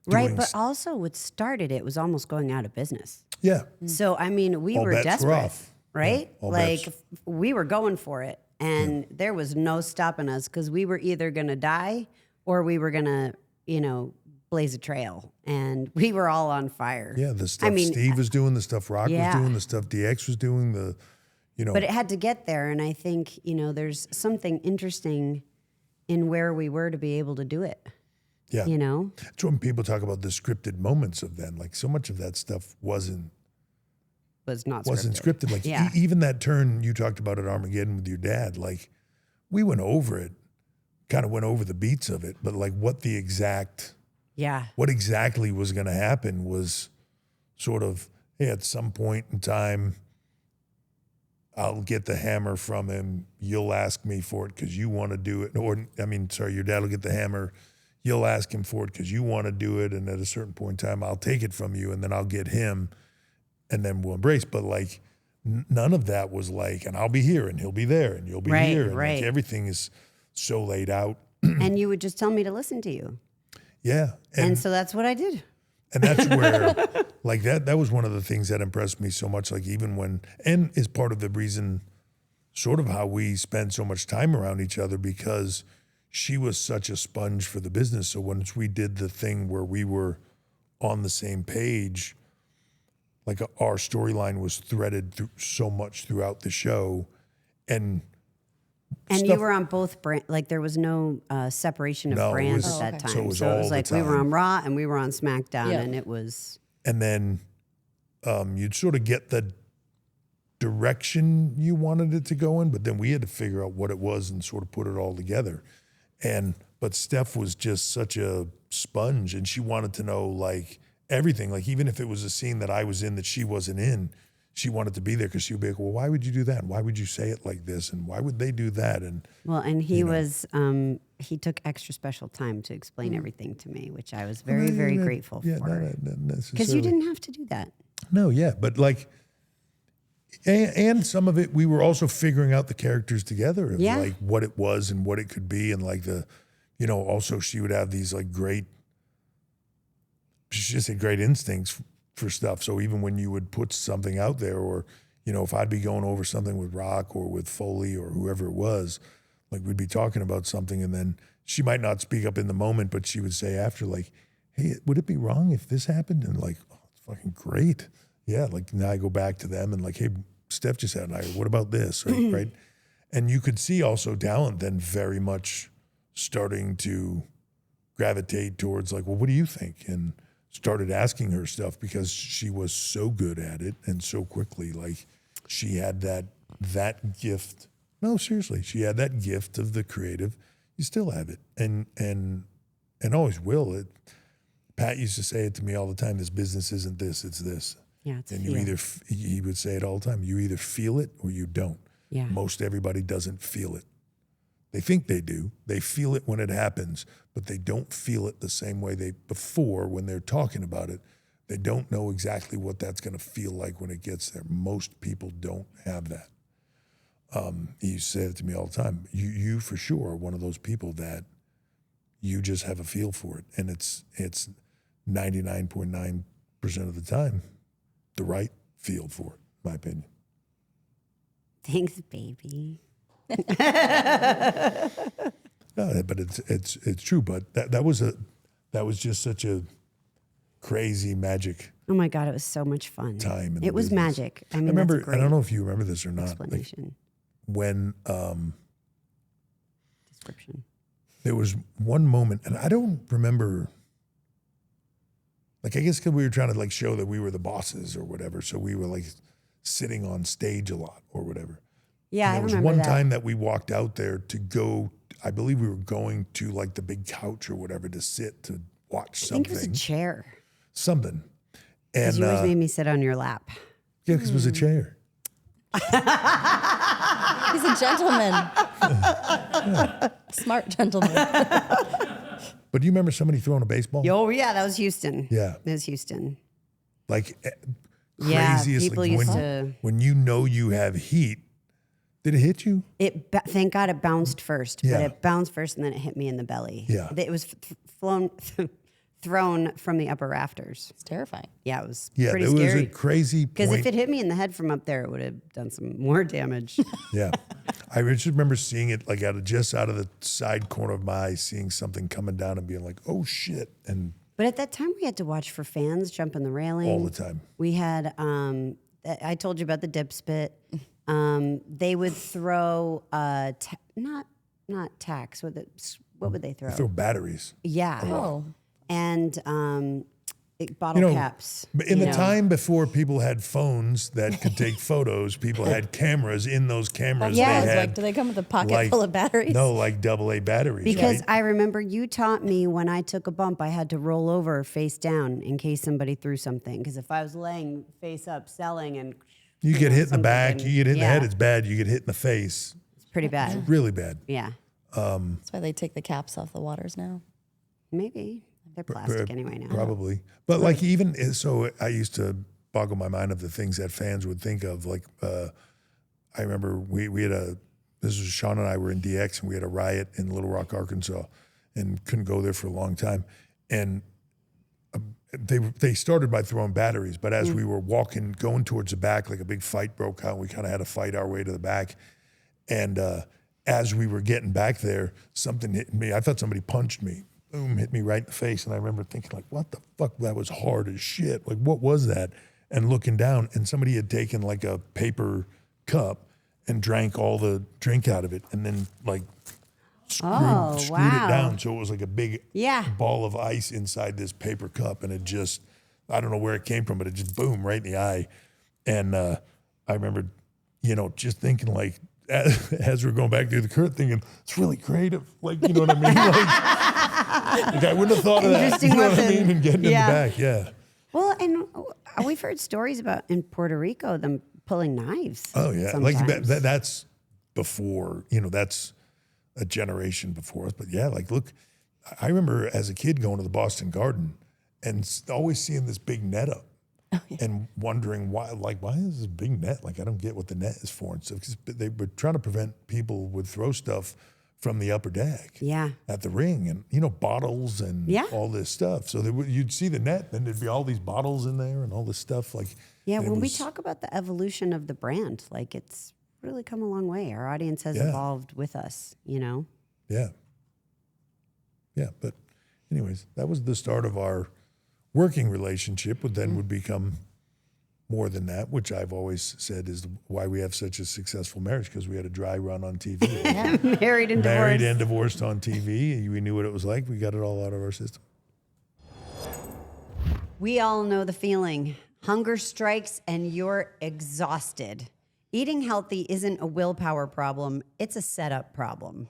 Right. doing But s- also what started it was almost going out of business. Yeah. So, I mean, we All were bets were desperate, off. right? Yeah, all like bets. we were going for it and there was no stopping us because we were either going to die or we were going to, you know, blaze a trail and we were all on fire. Yeah. The stuff mean, Steve was doing, the stuff Rock yeah. was doing, the stuff DX was doing, the, you know. But it had to get there. And I think, you know, there's something interesting in where we were to be able to do it, yeah. you know? It's when people talk about the scripted moments of then, like so much of that stuff wasn't Wasn't scripted. Like Yeah. even that turn you talked about at Armageddon with your dad, like we went over it, kind of went over the beats of it, but like what exactly was going to happen was sort of, hey, at some point in time, I'll get the hammer from him. You'll ask me for it because you want to do it. Or, I mean, sorry, your dad will get the hammer. You'll ask him for it because you want to do it. And at a certain point in time, I'll take it from you and then I'll get him and then we'll embrace. But like, none of that was like, and I'll be here and he'll be there and you'll be Right, here. And right. like everything is so laid out. And you would just tell me to listen to you. Yeah. And so that's what I did. And that's where, like that was one of the things that impressed me so much. Like even when, and is part of the reason, sort of how we spend so much time around each other because she was such a sponge for the business. So once we did the thing where we were on the same page, like our storyline was threaded through so much throughout the show, and And you stuff- were on both brand, like there was no separation of No, it brands was- at that okay. time. so it was all the like we were time. on Raw and we were on SmackDown, Yeah. and it was and then you'd sort of get the direction you wanted it to go in, but then we had to figure out what it was and sort of put it all together. But Steph was just such a sponge, and she wanted to know like everything. Like even if it was a scene that I was in that she wasn't in, she wanted to be there because she would be like, "Well, why would you do that? And why would you say it like this? And why would they do that?" And well, and he was he took extra special time to explain everything to me, which I was very very grateful yeah, for not because you necessarily. didn't have to do that. No, yeah, but like, and some of it, we were also figuring out the characters together of Yeah. like what it was and what it could be, and like the, you know, also she would have these like great, she just had great instincts for stuff. So even when you would put something out there, or you know, if I'd be going over something with Rock or with Foley or whoever it was, like we'd be talking about something, and then she might not speak up in the moment, but she would say after, like, "Hey, would it be wrong if this happened?" And like, "Oh, it's fucking great." Yeah, like now I go back to them and like, "Hey, Steph just had an idea. What about this?" Right, right. And you could see also Talent then very much starting to gravitate towards like, "Well, what do you think?" And started asking her stuff because she was so good at it and so quickly. Like she had that gift. No, seriously, she had that gift of the creative. You still have it, and always will. Pat used to say it to me all the time. This business isn't this; it's this. Yeah, it's And feel. you either he would say it all the time. You either feel it or you don't. Yeah. Most everybody doesn't feel it. They think they do. They feel it when it happens, but they don't feel it the same way they before when they're talking about it. They don't know exactly what that's going to feel like when it gets there. Most people don't have that. He said it to me all the time. You for sure are one of those people that you just have a feel for it, and it's 99.9% of the time the right feel for it, in my opinion. Thanks, baby. No, but it's true. But that was just such a crazy magic Oh my God, it was so much fun. time. In the It was business. magic. I I mean, remember. that's a great I don't know if you remember this or not. Like explanation. when Description. there was one moment, and I don't remember. Like I guess because we were trying to like show that we were the bosses or whatever, so we were like sitting on stage a lot or whatever. Yeah, And I there was remember one that. time that we walked out there to go. I believe we were going to like the big couch or whatever to sit to watch I think it was a something. chair. Something. Because And you always made me sit on your lap. yeah, because it was a chair. He's a gentleman. Smart gentleman. But do you remember somebody throwing a baseball? Oh, yeah, that was Houston. Yeah. That was Houston. Like Yeah, craziest. people like used when, to. when you know you have heat, did it hit you? Thank God it bounced first, Yeah. but it bounced first and then it hit me in the belly. Yeah. It was thrown from the upper rafters. It's terrifying. Yeah, it was Yeah, pretty there was a scary. crazy Because point. if it hit me in the head from up there, it would have done some more damage. Yeah. I just remember seeing it like just out of the side corner of my eye, seeing something coming down and being like, oh shit. And But at that time, we had to watch for fans jumping the railing. all the time. We had, I told you about the dip spit. They would throw, not tacks, what would they throw? Throw batteries. Yeah. Oh. And bottle caps. But in you the know. time before people had phones that could take photos, people had cameras. In those cameras, Yeah. I they was had like, do they come with a pocket like- full of batteries? No, like AA batteries. Because right? I remember you taught me when I took a bump, I had to roll over face down in case somebody threw something. Because if I was laying face up selling and you get hit in the something back, can- you get hit in the yeah. head, it's bad. You get hit in the face, it's pretty bad. really bad. Yeah. That's why they take the caps off the waters now. Maybe. They're plastic anyway now. Probably. But like even so, I used to boggle my mind of the things that fans would think of. Like I remember we had this was Sean and I were in DX and we had a riot in Little Rock, Arkansas, and couldn't go there for a long time. And they started by throwing batteries, but as we were going towards the back, like a big fight broke out. We kind of had to fight our way to the back, and as we were getting back there, something hit me. I thought somebody punched me. Boom, hit me right in the face. And I remember thinking, like, what the fuck? That was hard as shit. Like, what was that? And looking down, and somebody had taken like a paper cup and drank all the drink out of it and then like screwed wow. it down. So it was like a big Yeah. ball of ice inside this paper cup. And it just, I don't know where it came from, but it just boom, right in the eye. And I remember, just thinking like, as we're going back through the curtain, thinking, it's really creative. Like, you know what I mean? Like I wouldn't have thought of that. Interesting You know what I weapon. mean? And getting Yeah. in the back, yeah. Well, and we've heard stories about in Puerto Rico them pulling knives. Oh yeah, like sometimes. that's before. That's a generation before us. But yeah, like look, I remember as a kid going to the Boston Garden and always seeing this big net up. And wondering why is this big net? Like I don't get what the net is for and stuff. Because they were trying to prevent people would throw stuff from the upper deck. Yeah. At the ring, and bottles and Yeah. all this stuff. So you'd see the net, then there'd be all these bottles in there and all this stuff. Like Yeah, and it when we was- talk about the evolution of the brand, like it's really come a long way. Our audience has Yeah. evolved with us, Yeah. Yeah, but anyways, that was the start of our working relationship, but then would become more than that, which I've always said is why we have such a successful marriage, because we had a dry run on TV. Married and Married divorced. and divorced on TV. We knew what it was like. We got it all out of our system. We all know the feeling. Hunger strikes and you're exhausted. Eating healthy isn't a willpower problem, it's a setup problem.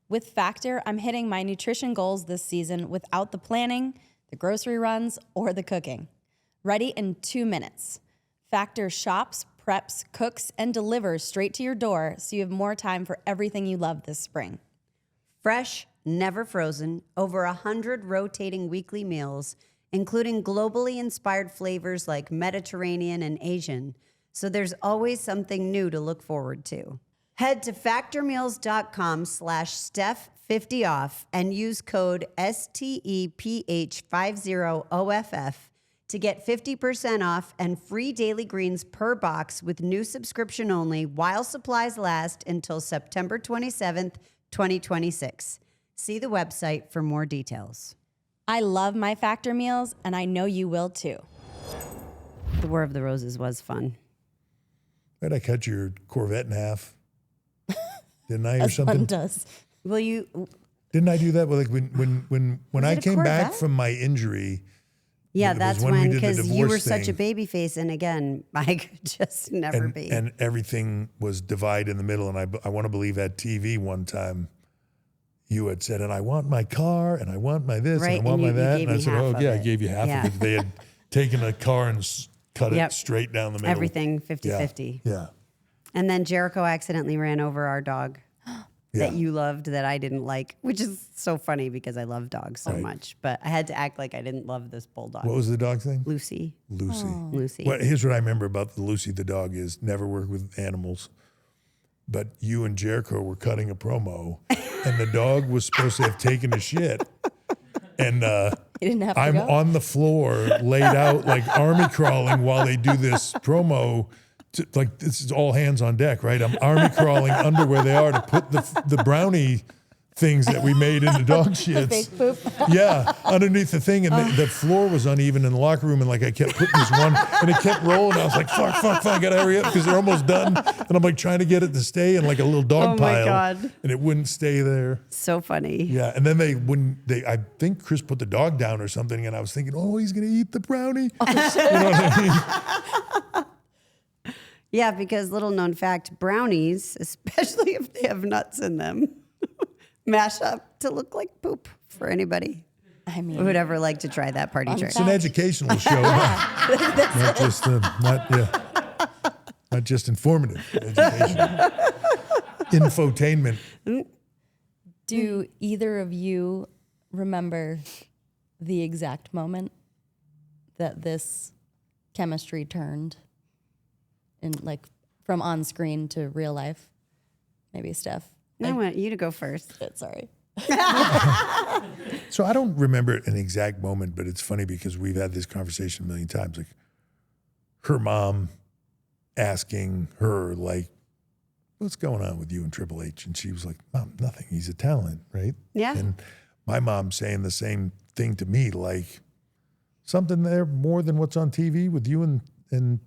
With Factor, I'm hitting my nutrition goals this season without the planning, the grocery runs, or the cooking. Ready in 2 minutes. Factor shops, preps, cooks, and delivers straight to your door so you have more time for everything you love this spring. Fresh, never frozen, over 100 rotating weekly meals, including globally inspired flavors like Mediterranean and Asian. So there's always something new to look forward to. Head to factormeals.com/Steph50off and use code STEPH50OFF to get 50% off and free daily greens per box with new subscription only while supplies last until September 27th, 2026. See the website for more details. I love my Factor meals, and I know you will too. The War of the Roses was fun. Right, I cut your Corvette in half. Didn't I, or As fun something? does. Will you? Didn't I do that? Well, like when Was I it a came back Corvette? from my injury. Yeah, It was that's when we when, did the because you divorce were such a thing. baby face, and again, I could just never be. And everything was divided in the middle. And I want to believe at TV one time you had said, and I want my car, and I want my this, Right, and I want and my you that. gave And I me said, half oh, of yeah, I it. gave you half Yeah. of it. They had taken a car and cut Yep. it straight down the middle. Everything 50-50. Yeah. And then Jericho accidentally ran over our dog Yeah. that you loved that I didn't like, which is so funny because I love dogs so much. But I had to act like I didn't love this bulldog. What was the dog's name? Lucy. Lucy. Lucy. Well, here's what I remember about the Lucy the dog is never work with animals. But you and Jericho were cutting a promo, and the dog was supposed to have taken a shit. And You didn't have to I'm go? on the floor, laid out like army crawling while they do this promo. Like this is all hands on deck, right? I'm army crawling under where they are to put the brownie things that we made into dog shits. Fake poop. Yeah, underneath the thing, and the floor was uneven in the locker room, and like I kept putting this one, and it kept rolling. I was like, fuck, gotta hurry up because they're almost done. And I'm like trying to get it to stay in like a little dog Oh my pile, God. and it wouldn't stay there. So funny. Yeah, and then I think Chris put the dog down or something, and I was thinking, oh, he's gonna eat the brownie. You know what I mean? Yeah, because little known fact, brownies, especially if they have nuts in them, mash up to look like poop for anybody I who mean, would ever like to try that party trick. It's an educational show, not just not just informative. Educational. Infotainment. do either of you remember the exact moment that this chemistry turned in, like, from on screen to real life? Maybe Steph. I want you to go first. Sorry. So I don't remember an exact moment, but it's funny because we've had this conversation a million times. Like her mom asking her, like, what's going on with you and Triple H? And she was like, Mom, nothing. He's a talent, right? Yeah. And my mom saying the same thing to me, like, something there more than what's on TV with you and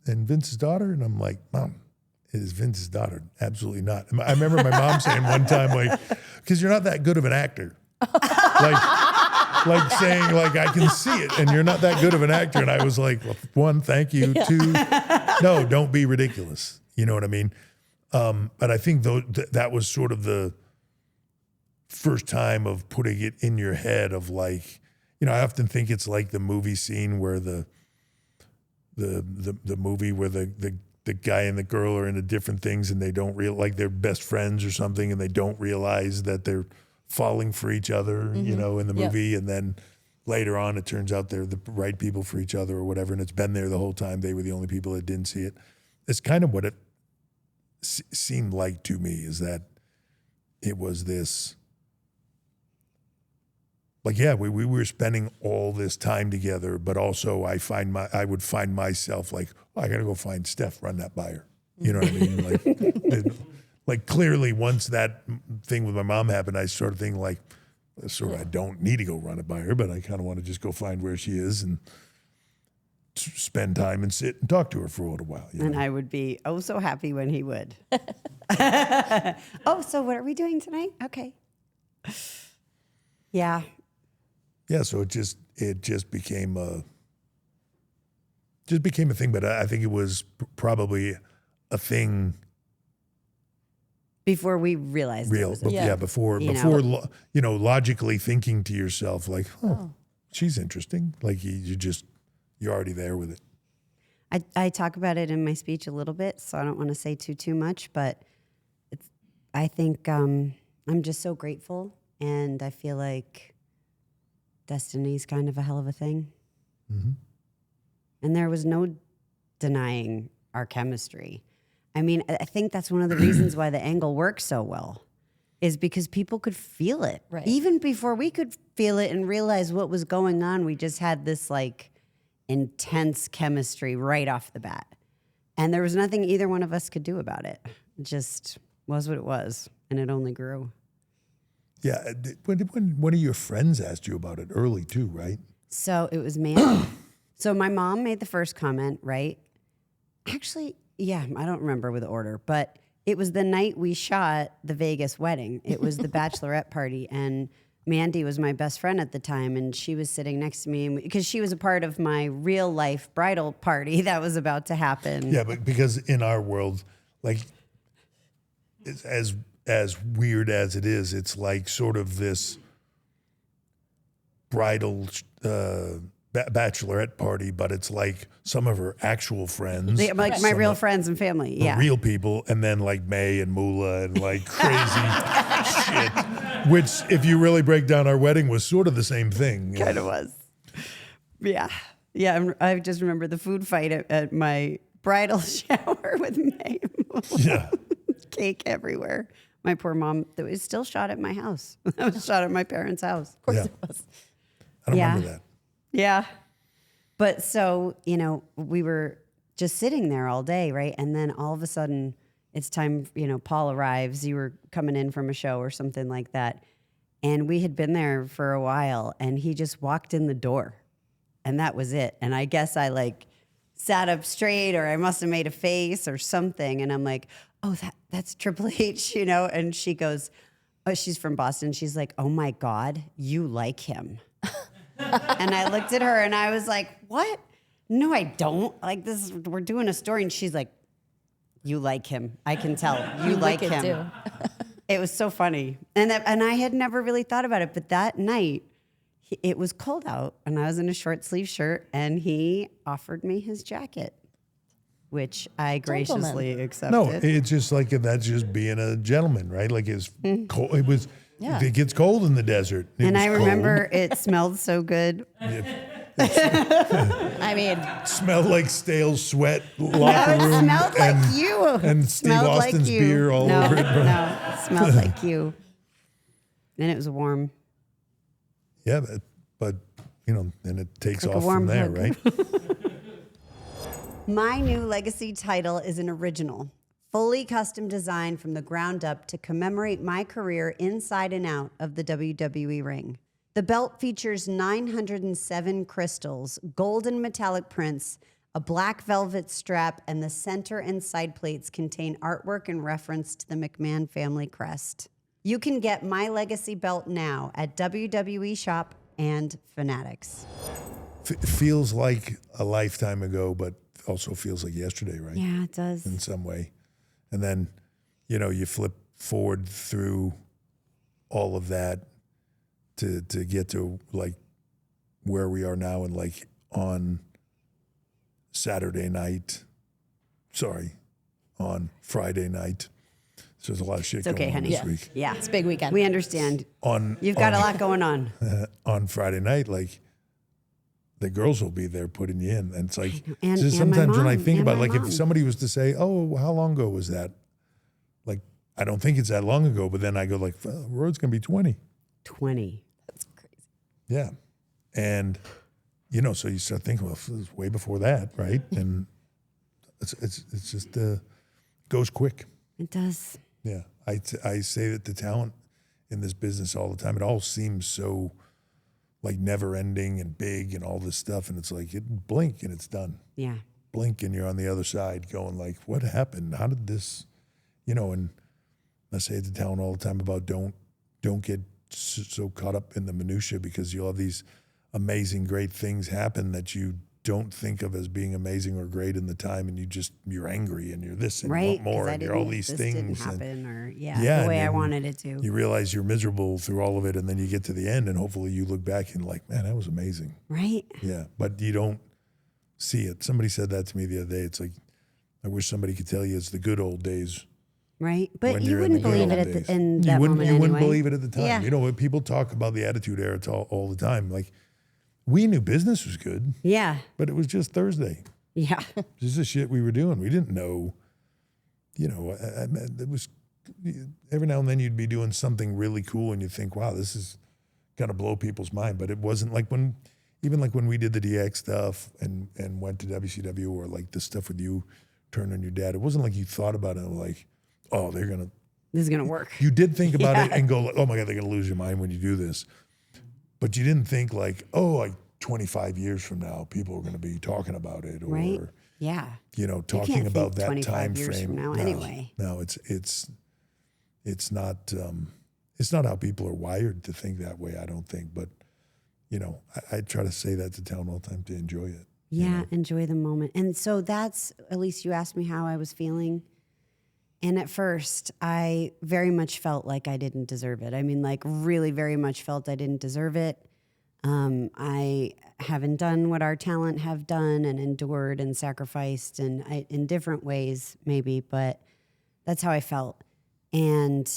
Vince's daughter? And I'm like, Mom, it is Vince's daughter. Absolutely not. I remember my mom saying one time, like, because you're not that good of an actor. like saying, like, I can see it and you're not that good of an actor. And I was like, well, one, thank you. Yeah. Two, no, don't be ridiculous. You know what I mean? But I think that was sort of the first time of putting it in your head of, like, you know, I often think it's like the movie scene where the movie where the guy and the girl are into different things and they don't like they're best friends or something and they don't realize that they're falling for each other, you know, in the movie. And then later on, it turns out they're the right people for each other or whatever. And it's been there the whole time. They were the only people that didn't see it. It's kind of what it seemed like to me, is that it was this, like, yeah, we were spending all this time together, but also I would find myself like, oh, I got to go find Steph, run that by her. You know what I mean? Like clearly once that thing with my mom happened, I started thinking, like, I don't need to go run it by her, but I kind of want to just go find where she is and spend time and sit and talk to her for a little while. And I would be so happy when he would. Oh, so what are we doing tonight? Okay. Yeah. Yeah, so it just became a thing, but I think it was probably a thing before we realized it real. was Before you know. Logically thinking to yourself, like, oh, she's interesting. Like you're already there with it. I talk about it in my speech a little bit, so I don't want to say too much, but I think I'm just so grateful, and I feel like destiny's kind of a hell of a thing. And there was no denying our chemistry. I mean, I think that's one of the reasons why the angle works so well, is because people could feel it. Right. Even before we could feel it and realize what was going on, we just had this like intense chemistry right off the bat. And there was nothing either one of us could do about it. It just was what it was, and it only grew. Yeah. When one of your friends asked you about it early too, right? So it was Mandy. So my mom made the first comment, right? Actually, yeah, I don't remember with the order, but it was the night we shot the Vegas wedding. It was the bachelorette party, and Mandy was my best friend at the time, and she was sitting next to me because she was a part of my real life bridal party that was about to happen. Yeah, but because in our world, like, it's as weird as it is, it's like sort of this bridal bachelorette party, but it's like some of her actual friends, Like my real friends and family. Yeah. real people, and then like May and Moolah and like crazy shit. Which, if you really break down our wedding, was sort of the same thing. Kind of was. Yeah. Yeah. I just remember the food fight at my bridal shower with May. Yeah. Cake everywhere. My poor mom, that was still shot at my house. That was shot at my parents' house. Of course Yeah. it was. I don't Yeah. remember that. Yeah. But so, we were just sitting there all day, right? And then all of a sudden, it's time, Paul arrives. You were coming in from a show or something like that. And we had been there for a while, and he just walked in the door. And that was it. And I guess I like sat up straight, or I must have made a face or something. And I'm like, oh, that's Triple H, And she goes, oh, she's from Boston. She's like, oh my God, you like him. And I looked at her and I was like, what? No, I don't. Like we're doing a story. And she's like, you like him. I can tell. You like Wicked, him. too. It was so funny. And I had never really thought about it. But that night, it was cold out and I was in a short sleeve shirt and he offered me his jacket, which I graciously accepted. No, it's just like that's just being a gentleman, right? Like it's cold. It was. Yeah. It gets cold in the desert. It And was I cold. remember it smelled so good. I mean, Smelled like stale sweat, No, locker it room, smelled like you. and Steve Smelled Austin's like you. beer all no, over it. Bro. No, it smelled like you. And it was warm. Yeah, but then it takes Like a off warm from there, hug. right? My new legacy title is an original, fully custom designed from the ground up to commemorate my career inside and out of the WWE ring. The belt features 907 crystals, golden metallic prints, a black velvet strap, and the center and side plates contain artwork in reference to the McMahon family crest. You can get my legacy belt now at WWE Shop and Fanatics. Feels like a lifetime ago, but also feels like yesterday, right? Yeah, it does. In some way. And then, you flip forward through all of that to get to like where we are now, and like on Saturday night, on Friday night. So there's a lot of shit It's okay, going on honey. this week. Yeah. it's a big weekend. We understand. You've got a lot going on. On Friday night, like the girls will be there putting you in. And it's like, And- just and my sometimes when I mom, think and about my like mom. if somebody was to say, oh, how long ago was that? Like, I don't think it's that long ago, but then I go like, well, Road's going to be 20. 20. That's crazy. Yeah. And, so you start thinking, well, it was way before that, right? And it's just, goes quick. It does. Yeah. I say that the talent in this business all the time, it all seems so like never ending and big and all this stuff. And it's like, it blink and it's done. Yeah. Blink and you're on the other side going like, what happened? How did this, and I say to talent all the time about don't get so caught up in the minutia, because you'll have these amazing, great things happen that you don't think of as being amazing or great in the time. And you're angry and you're this and you Right. want more 'cause I and you're all didn't- these this things. didn't and happen or the and way I then wanted it to. you realize you're miserable through all of it. And then you get to the end and hopefully you look back and like, man, that was amazing. Right. Yeah, but you don't see it. Somebody said that to me the other day. It's like, I wish somebody could tell you it's the good old days. Right. But when you you're in the wouldn't good believe old it days. in You that wouldn't, moment you wouldn't anyway. believe it at the time. Yeah. When people talk about the Attitude Era all the time, like we knew business was good, Yeah. but it was just Thursday. Yeah. This is the shit we were doing. We didn't know, it was every now and then you'd be doing something really cool and you think, wow, this is going to blow people's mind. But it wasn't like when we did the DX stuff and went to WCW, or like the stuff with you, Turn on Your Dad. It wasn't like you thought about it like, oh, This is going to work. you did think about it and go like, oh my God, they're going to lose your mind when you do this. But you didn't think like, oh, like 25 years from now, people are going to be talking about it, or, Right? Yeah. talking can't about think that 25 time years frame. from now anyway. No, it's not how people are wired to think that way, I don't think. But, I try to say that to town all the time, to enjoy it. Yeah, enjoy the moment. And so that's, at least you asked me how I was feeling. And at first, I very much felt like I didn't deserve it. I mean, like really very much felt I didn't deserve it. I haven't done what our talent have done and endured and sacrificed in different ways maybe, but that's how I felt. And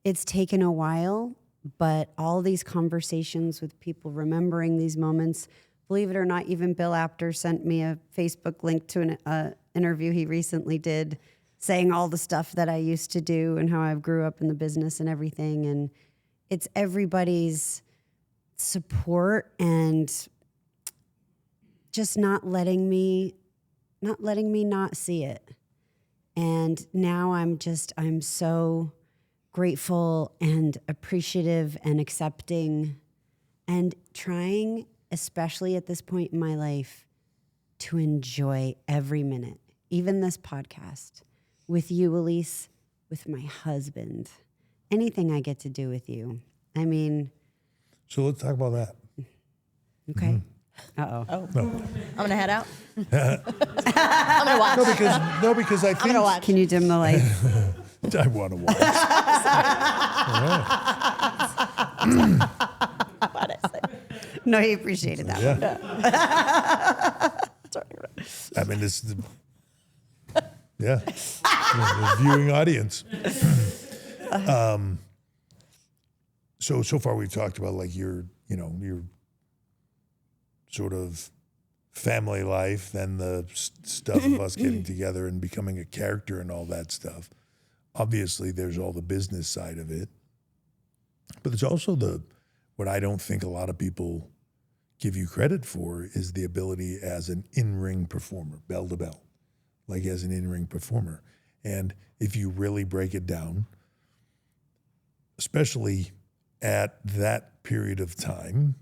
it's taken a while, but all these conversations with people remembering these moments, believe it or not, even Bill Apter sent me a Facebook link to an interview he recently did saying all the stuff that I used to do and how I grew up in the business and everything. And it's everybody's support and just not letting me not see it. And now I'm so grateful and appreciative and accepting and trying, especially at this point in my life, to enjoy every minute, even this podcast, with you, Elise, with my husband, anything I get to do with you. I mean, So let's talk about that. okay. Uh-oh. Oh, No, I'm gonna head out. I'm gonna watch. because I I'm think gonna watch. Can you dim the light? I want to watch. What I say. No, he appreciated that one. Yeah. I mean, this is the viewing audience. So far we've talked about like your sort of family life, then the stuff of us getting together and becoming a character and all that stuff. Obviously, there's all the business side of it, but there's also what I don't think a lot of people give you credit for is the ability as an in-ring performer, bell to bell, like as an in-ring performer. And if you really break it down, especially at that period of time,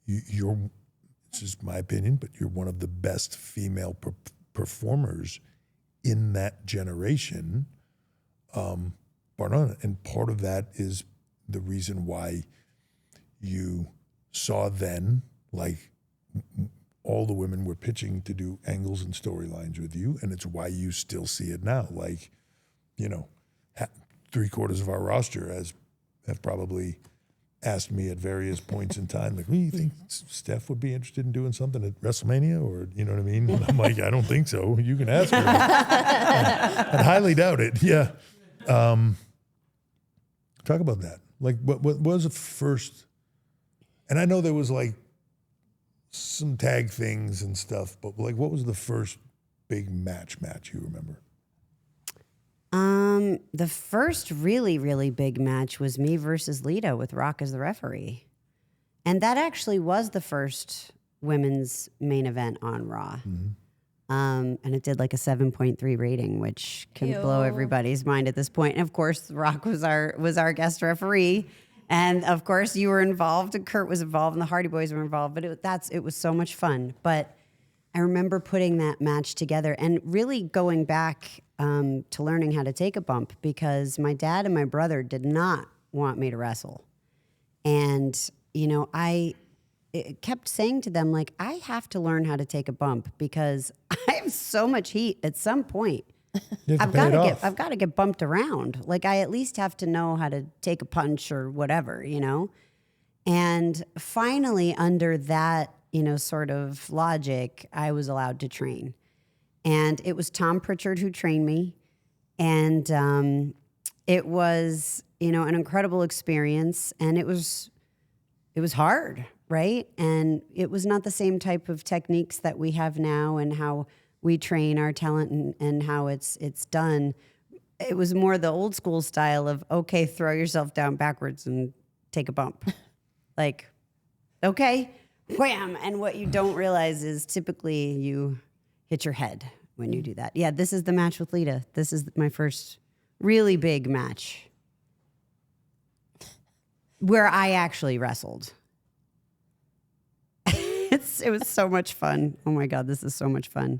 you're, it's just my opinion, but you're one of the best female performers in that generation, bar none. And part of that is the reason why you saw then, like all the women were pitching to do angles and storylines with you, and it's why you still see it now. Like, 3/4 of our roster have probably asked me at various points in time, like, do you think Steph would be interested in doing something at WrestleMania? Or, you know what I mean? And I'm like, I don't think so. You can ask her. I highly doubt it. Yeah. Talk about that. Like, what was the first, and I know there was like some tag things and stuff, but like, what was the first big match you remember? The first really, really big match was me versus Lita with Rock as the referee. And that actually was the first women's main event on Raw. And it did like a 7.3 rating, which can blow everybody's mind at this point. And of course, Rock was our guest referee. And of course, you were involved, and Kurt was involved, and the Hardy Boys were involved. But it was so much fun. But I remember putting that match together and really going back to learning how to take a bump, because my dad and my brother did not want me to wrestle. And, I kept saying to them, like, I have to learn how to take a bump because I have so much heat at some point. I've got to get bumped around. Like, I at least have to know how to take a punch or whatever, And finally, under that, sort of logic, I was allowed to train. And it was Tom Pritchard who trained me. And it was an incredible experience, and it was hard, right? And it was not the same type of techniques that we have now and how we train our talent and how it's done. It was more the old school style of, okay, throw yourself down backwards and take a bump. Like, okay, wham. And what you don't realize is typically you hit your head when you do that. Yeah, this is the match with Lita. This is my first really big match where I actually wrestled. It was so much fun. Oh my God, this is so much fun.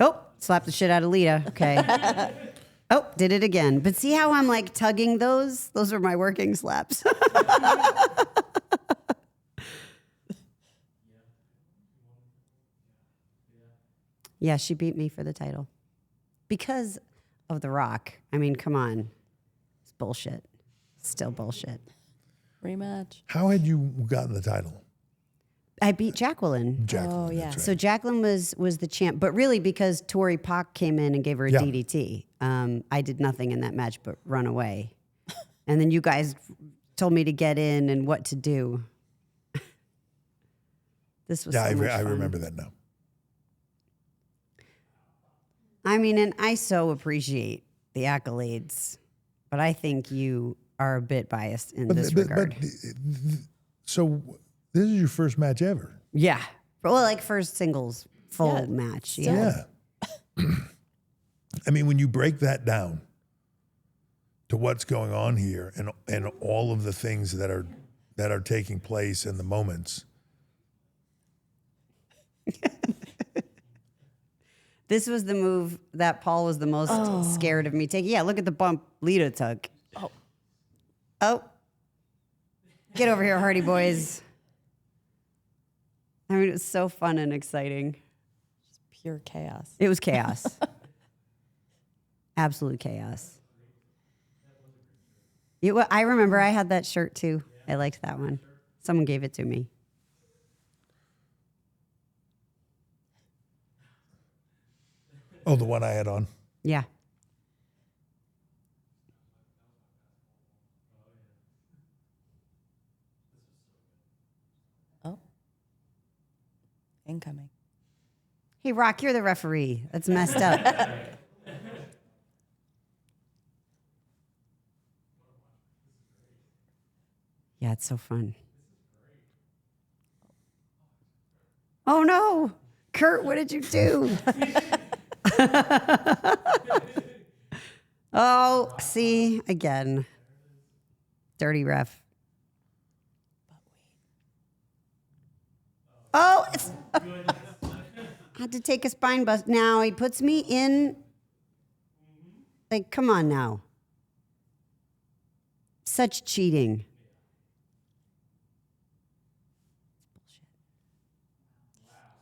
Oh, slap the shit out of Lita. Okay. Oh, did it again. But see how I'm like tugging those? Those are my working slaps. Yeah, she beat me for the title. Because of The Rock. I mean, come on. It's bullshit. Still bullshit. Rematch. How had you gotten the title? I beat Jacqueline. Oh, yeah. that's right. So Jacqueline was the champ, but really because Tori Pak came in and gave her a Yeah. DDT. I did nothing in that match but run away. And then you guys told me to get in and what to do. This was Yeah, so much I fun. remember that now. I mean, and I so appreciate the accolades, but I think you are a bit biased in this regard. So this is your first match ever. Yeah. Well, like first singles full match. still. Yeah. Yeah. I mean, when you break that down to what's going on here and all of the things that are taking place in the moments. This was the move that Paul was the most scared of me taking. Yeah, look at the bump Lita took. Oh. Get over here, Hardy Boys. I mean, it was so fun and exciting. Pure chaos. It was chaos. Absolute chaos. I remember I had that shirt too. I liked that one. Someone gave it to me. Oh, the one I had on. Yeah. Oh. Incoming. Hey, Rock, you're the referee. That's messed up. Yeah, it's so fun. Oh no, Kurt, what did you do? Oh, see, again. Dirty ref. Oh, it's I had to take a spine bust. Now he puts me in. Like, come on now. Such cheating.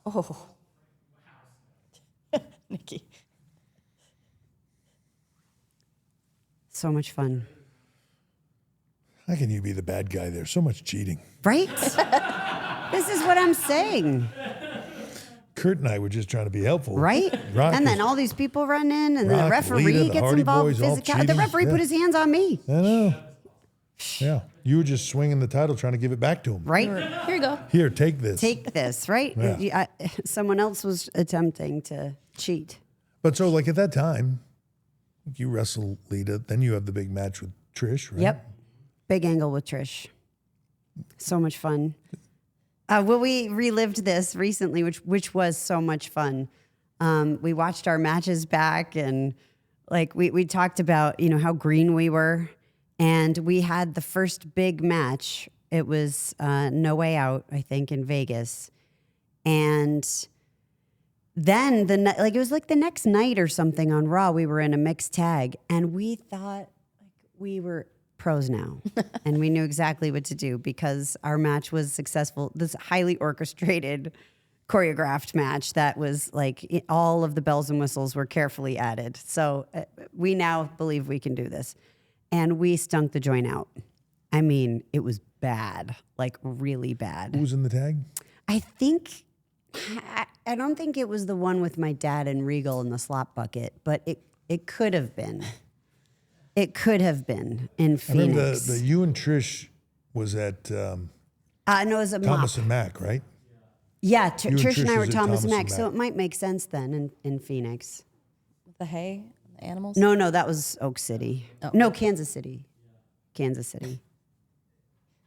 Oh. Nikki. So much fun. How can you be the bad guy there? So much cheating. Right? This is what I'm saying. Kurt and I were just trying to be helpful. Right? Rock And then was- all these people run in, and then the Rock, referee Lita, the gets Hardy involved. Boys, all The cheating. referee Yeah. put his hands on me. I know. Yeah. You were just swinging the title trying to give it back to him. Right? Here you go. Here, take this. Take this, right? Yeah. Someone else was attempting to cheat. But so, like, at that time, you wrestle Lita, then you have the big match with Trish, right? Yep. Big angle with Trish. So much fun. Well, we relived this recently, which was so much fun. We watched our matches back, and like we talked about, how green we were, and we had the first big match. It was No Way Out, I think, in Vegas, and then it was like the next night or something on Raw. We were in a mixed tag, and we thought like we were pros now, and we knew exactly what to do because our match was successful. This highly orchestrated, choreographed match that was like all of the bells and whistles were carefully added. So we now believe we can do this, and we stunk the joint out. I mean, it was bad, like really bad. Who was in the tag? I think I don't think it was the one with my dad and Regal in the slop bucket, but it could have been. It could have been in I think Phoenix. the you and Trish was at No, it was a Thomas mop. and Mack, right? Yeah, You and Trish and I Trish were was at Thomas and Thomas Mack, and so Mack. it might make sense then in Phoenix. The hay, the animals. No, that was Oak City. Oh. No, Kansas City. Kansas City.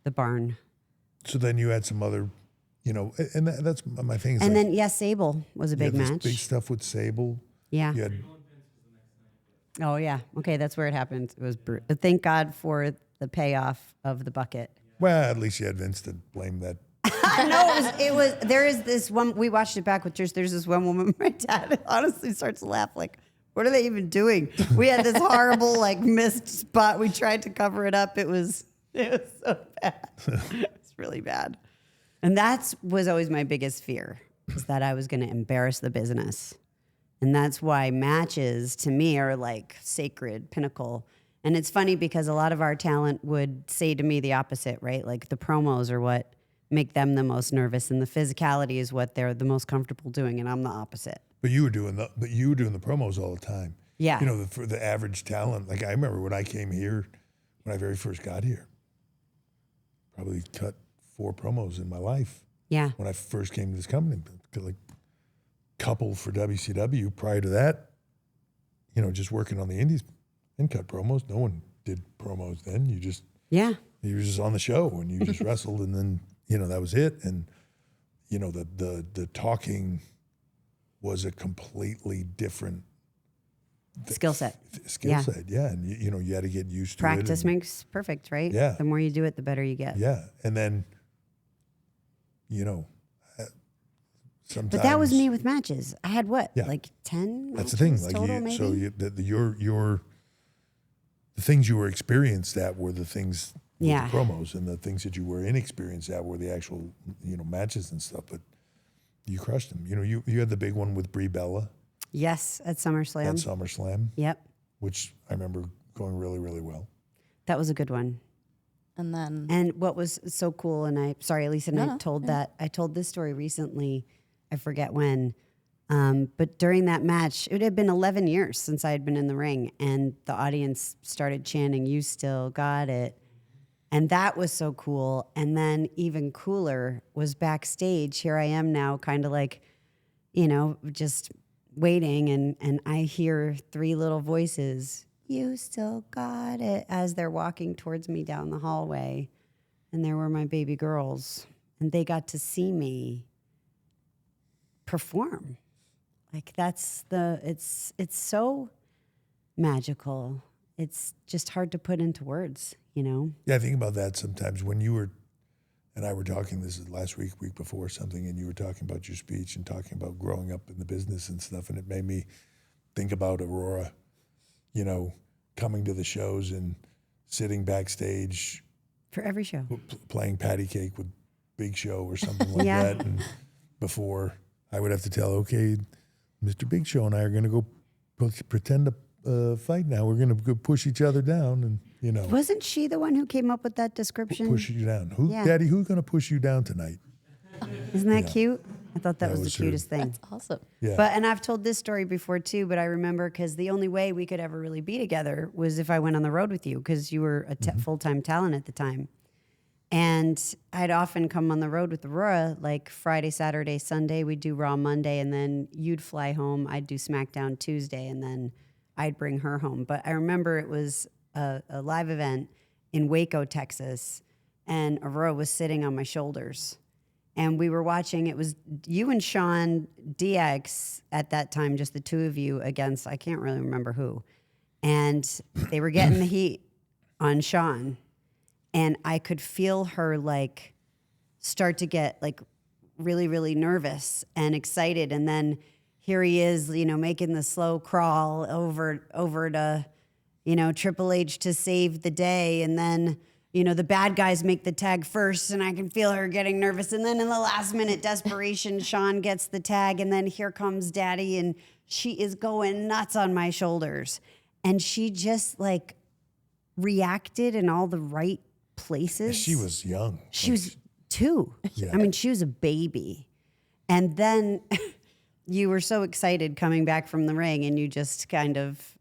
The barn. So then you had some other, and that's my thing. Is And like, then, yes, Sable was a you big had this match. big stuff with Sable. Yeah. You had Oh, yeah. Okay, that's where it happened. It was but thank God for the payoff of the bucket. well, at least you had Vince to blame that. No, it was. There is this one. We watched it back with Trish. There's this one woman. My dad honestly starts to laugh. Like, what are they even doing? We had this horrible missed spot. We tried to cover it up. It was so bad. It's really bad. And was always my biggest fear, is that I was going to embarrass the business. And that's why matches to me are like sacred, pinnacle. And it's funny because a lot of our talent would say to me the opposite, right? Like the promos are what make them the most nervous, and the physicality is what they're the most comfortable doing, and I'm the opposite. But you were doing the promos all the time. Yeah. For the average talent. Like I remember when I came here, when I very first got here, probably cut 4 promos in my life. Yeah. When I first came to this company, like couple for WCW. Prior to that, just working on the indies and cut promos. No one did promos then. You were just on the show and you just wrestled, and then that was it. And the talking was a completely different Skill set. skill set. Yeah, and you had to get used to Practice it. and- makes perfect, right? Yeah. The more you do it, the better you get. Yeah, and then sometimes. But that was me with matches. I had what? Yeah. Like 10 That's the thing. matches Like total, maybe? so, the things you were experienced at were the things. With Yeah. The promos, and the things that you were inexperienced at were the actual matches and stuff. But you crushed them. You had the big one with Brie Bella Yes, at SummerSlam. at SummerSlam, Yep. which I remember going really, really well. That was a good one. And then And what was so cool, and Elisa and I told this story recently, I forget when, but during that match, it had been 11 years since I had been in the ring, and the audience started chanting, "You still got it." And that was so cool. And then even cooler was backstage. Here I am now, kind of like, just waiting, and I hear 3 little voices, "You still got it," as they're walking towards me down the hallway. And there were my baby girls, and they got to see me perform. Like it's so magical. It's just hard to put into words, Yeah, I think about that sometimes when you were, and I were talking, this is last week before something, and you were talking about your speech and talking about growing up in the business and stuff, and it made me think about Aurora, coming to the shows and sitting backstage For every show. playing patty cake with Big Show or something like Yeah. that. And before I would have to tell, okay, Mr. Big Show and I are going to go pretend to fight now. We're going to go push each other down and, Wasn't she the one who came up with that description? push you down. Yeah. Daddy, who's going to push you down tonight? Isn't that cute? I thought that was the was her. cutest thing. that's awesome. Yeah. And I've told this story before too, but I remember because the only way we could ever really be together was if I went on the road with you, because you were a full-time talent at the time. And I'd often come on the road with Aurora, like Friday, Saturday, Sunday. We'd do Raw Monday, and then you'd fly home. I'd do SmackDown Tuesday, and then I'd bring her home. But I remember it was a live event in Waco, Texas, and Aurora was sitting on my shoulders. And we were watching, it was you and Sean DX at that time, just the 2 of you against, I can't really remember who. And they were getting the heat on Sean. And I could feel her start to get really, really nervous and excited. And then here he is, making the slow crawl over to, Triple H to save the day. And then, the bad guys make the tag first, and I can feel her getting nervous. And then in the last minute desperation, Sean gets the tag, and then here comes Daddy, and she is going nuts on my shoulders. And she just reacted in all the right places. She was young. She was 2. Yeah. I mean, she was a baby. And then you were so excited coming back from the ring and you just kind of,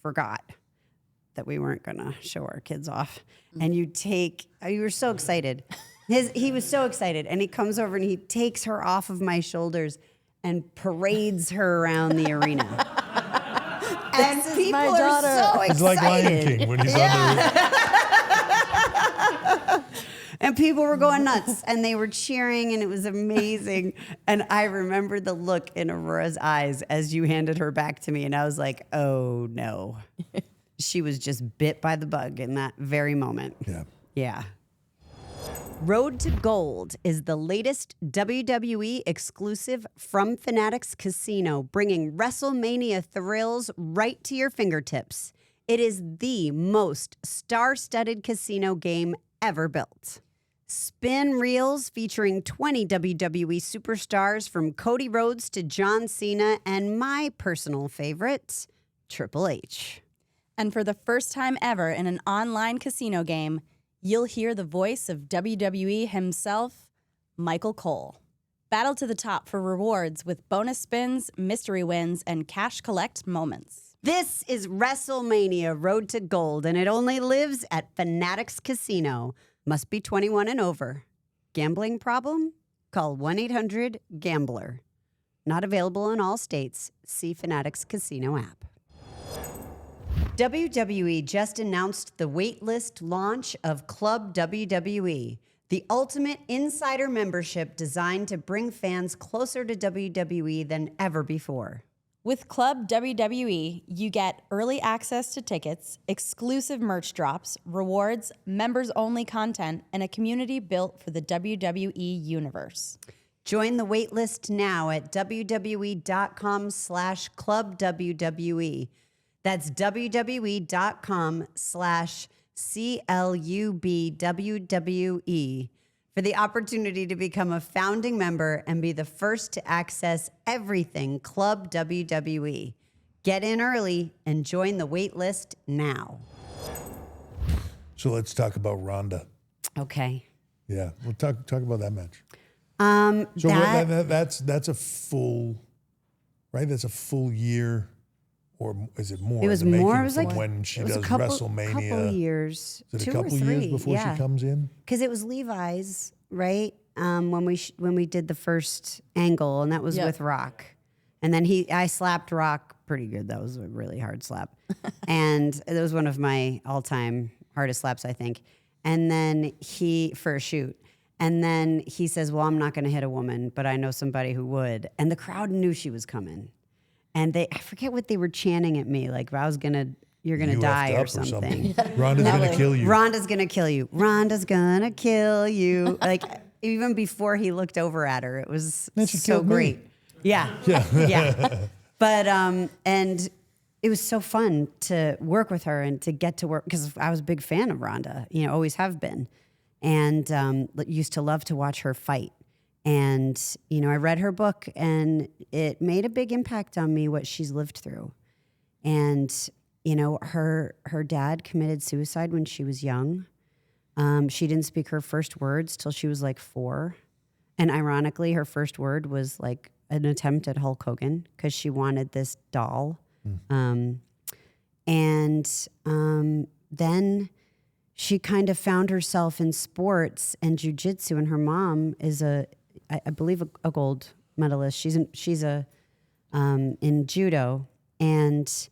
forgot that we weren't going to show our kids off. And you were so excited. He was so excited. And he comes over and he takes her off of my shoulders and parades her around the arena. And people my are daughter. so excited. It's like Lion King when he's on the And people were going nuts and they were cheering and it was amazing. And I remember the look in Aurora's eyes as you handed her back to me. And I was like, oh no. She was just bit by the bug in that very moment. Yeah. Yeah. Road to Gold is the latest WWE exclusive from Fanatics Casino, bringing WrestleMania thrills right to your fingertips. It is the most star-studded casino game ever built. Spin reels featuring 20 WWE superstars from Cody Rhodes to John Cena and my personal favorite, Triple H. And for the first time ever in an online casino game, you'll hear the voice of WWE himself, Michael Cole. Battle to the top for rewards with bonus spins, mystery wins, and cash collect moments. This is WrestleMania Road to Gold, and it only lives at Fanatics Casino. Must be 21 and over. Gambling problem? Call 1-800-GAMBLER. Not available in all states. See Fanatics Casino app. WWE just announced the waitlist launch of Club WWE, the ultimate insider membership designed to bring fans closer to WWE than ever before. With Club WWE, you get early access to tickets, exclusive merch drops, rewards, members-only content, and a community built for the WWE universe. Join the waitlist now at www.com/clubwwe. That's www.com/CLUBWWE for the opportunity to become a founding member and be the first to access everything Club WWE. Get in early and join the wait list now. So let's talk about Ronda. Okay. Yeah, we'll talk about that match. So That- that's a full, right? That's a full year, or is it more? It was in the more. making It was like from when she it was does a couple WrestleMania. years. Is it 2 a couple or 3, years before yeah. she comes in? Because it was Levi's, right? When we did the first angle, and that was Yep. with Rock, and then I slapped Rock pretty good. That was a really hard slap, and it was one of my all-time hardest slaps, I think. And then for a shoot, and then he says, "Well, I'm not going to hit a woman, but I know somebody who would." And the crowd knew she was coming, and I forget what they were chanting at me, like you're gonna You die effed or up something. Ronda's gonna kill you. Rhonda's gonna kill you. Rhonda's gonna kill you. Like even before he looked over at her, it was Man, she so killed me. great. Yeah, yeah. But and it was so fun to work with her and to get to work because I was a big fan of Rhonda. Always have been, and used to love to watch her fight. And I read her book, and it made a big impact on me what she's lived through, and. Her dad committed suicide when she was young. She didn't speak her first words till she was like 4. And ironically, her first word was like an attempt at Hulk Hogan because she wanted this doll. Then she kind of found herself in sports and jujitsu. And her mom is I believe, a gold medalist. She's in judo. And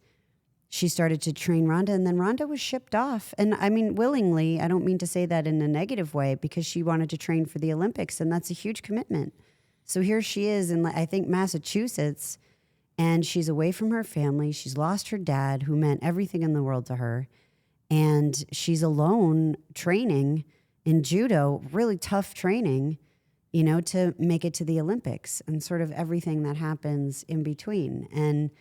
she started to train Ronda, and then Ronda was shipped off. And I mean, willingly, I don't mean to say that in a negative way, because she wanted to train for the Olympics, and that's a huge commitment. So here she is in, I think, Massachusetts, and she's away from her family. She's lost her dad, who meant everything in the world to her. And she's alone training in judo, really tough training, to make it to the Olympics, and sort of everything that happens in between. And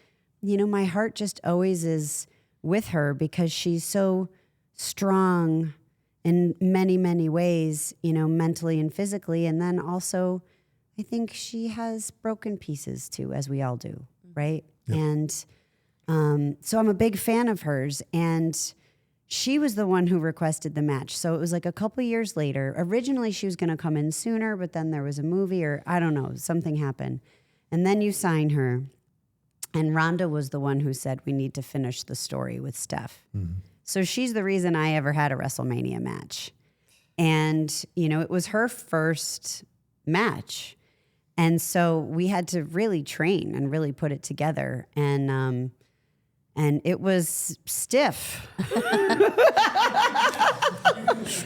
my heart just always is with her because she's so strong in many, many ways, mentally and physically. And then also, I think she has broken pieces too, as we all do, right? Yep. And so I'm a big fan of hers. And she was the one who requested the match. So it was like a couple years later. Originally, she was going to come in sooner, but then there was a movie or I don't know, something happened. And then you sign her. And Rhonda was the one who said, we need to finish the story with Steph. So she's the reason I ever had a WrestleMania match. And, you know, it was her first match. And so we had to really train and really put it together. And it was stiff.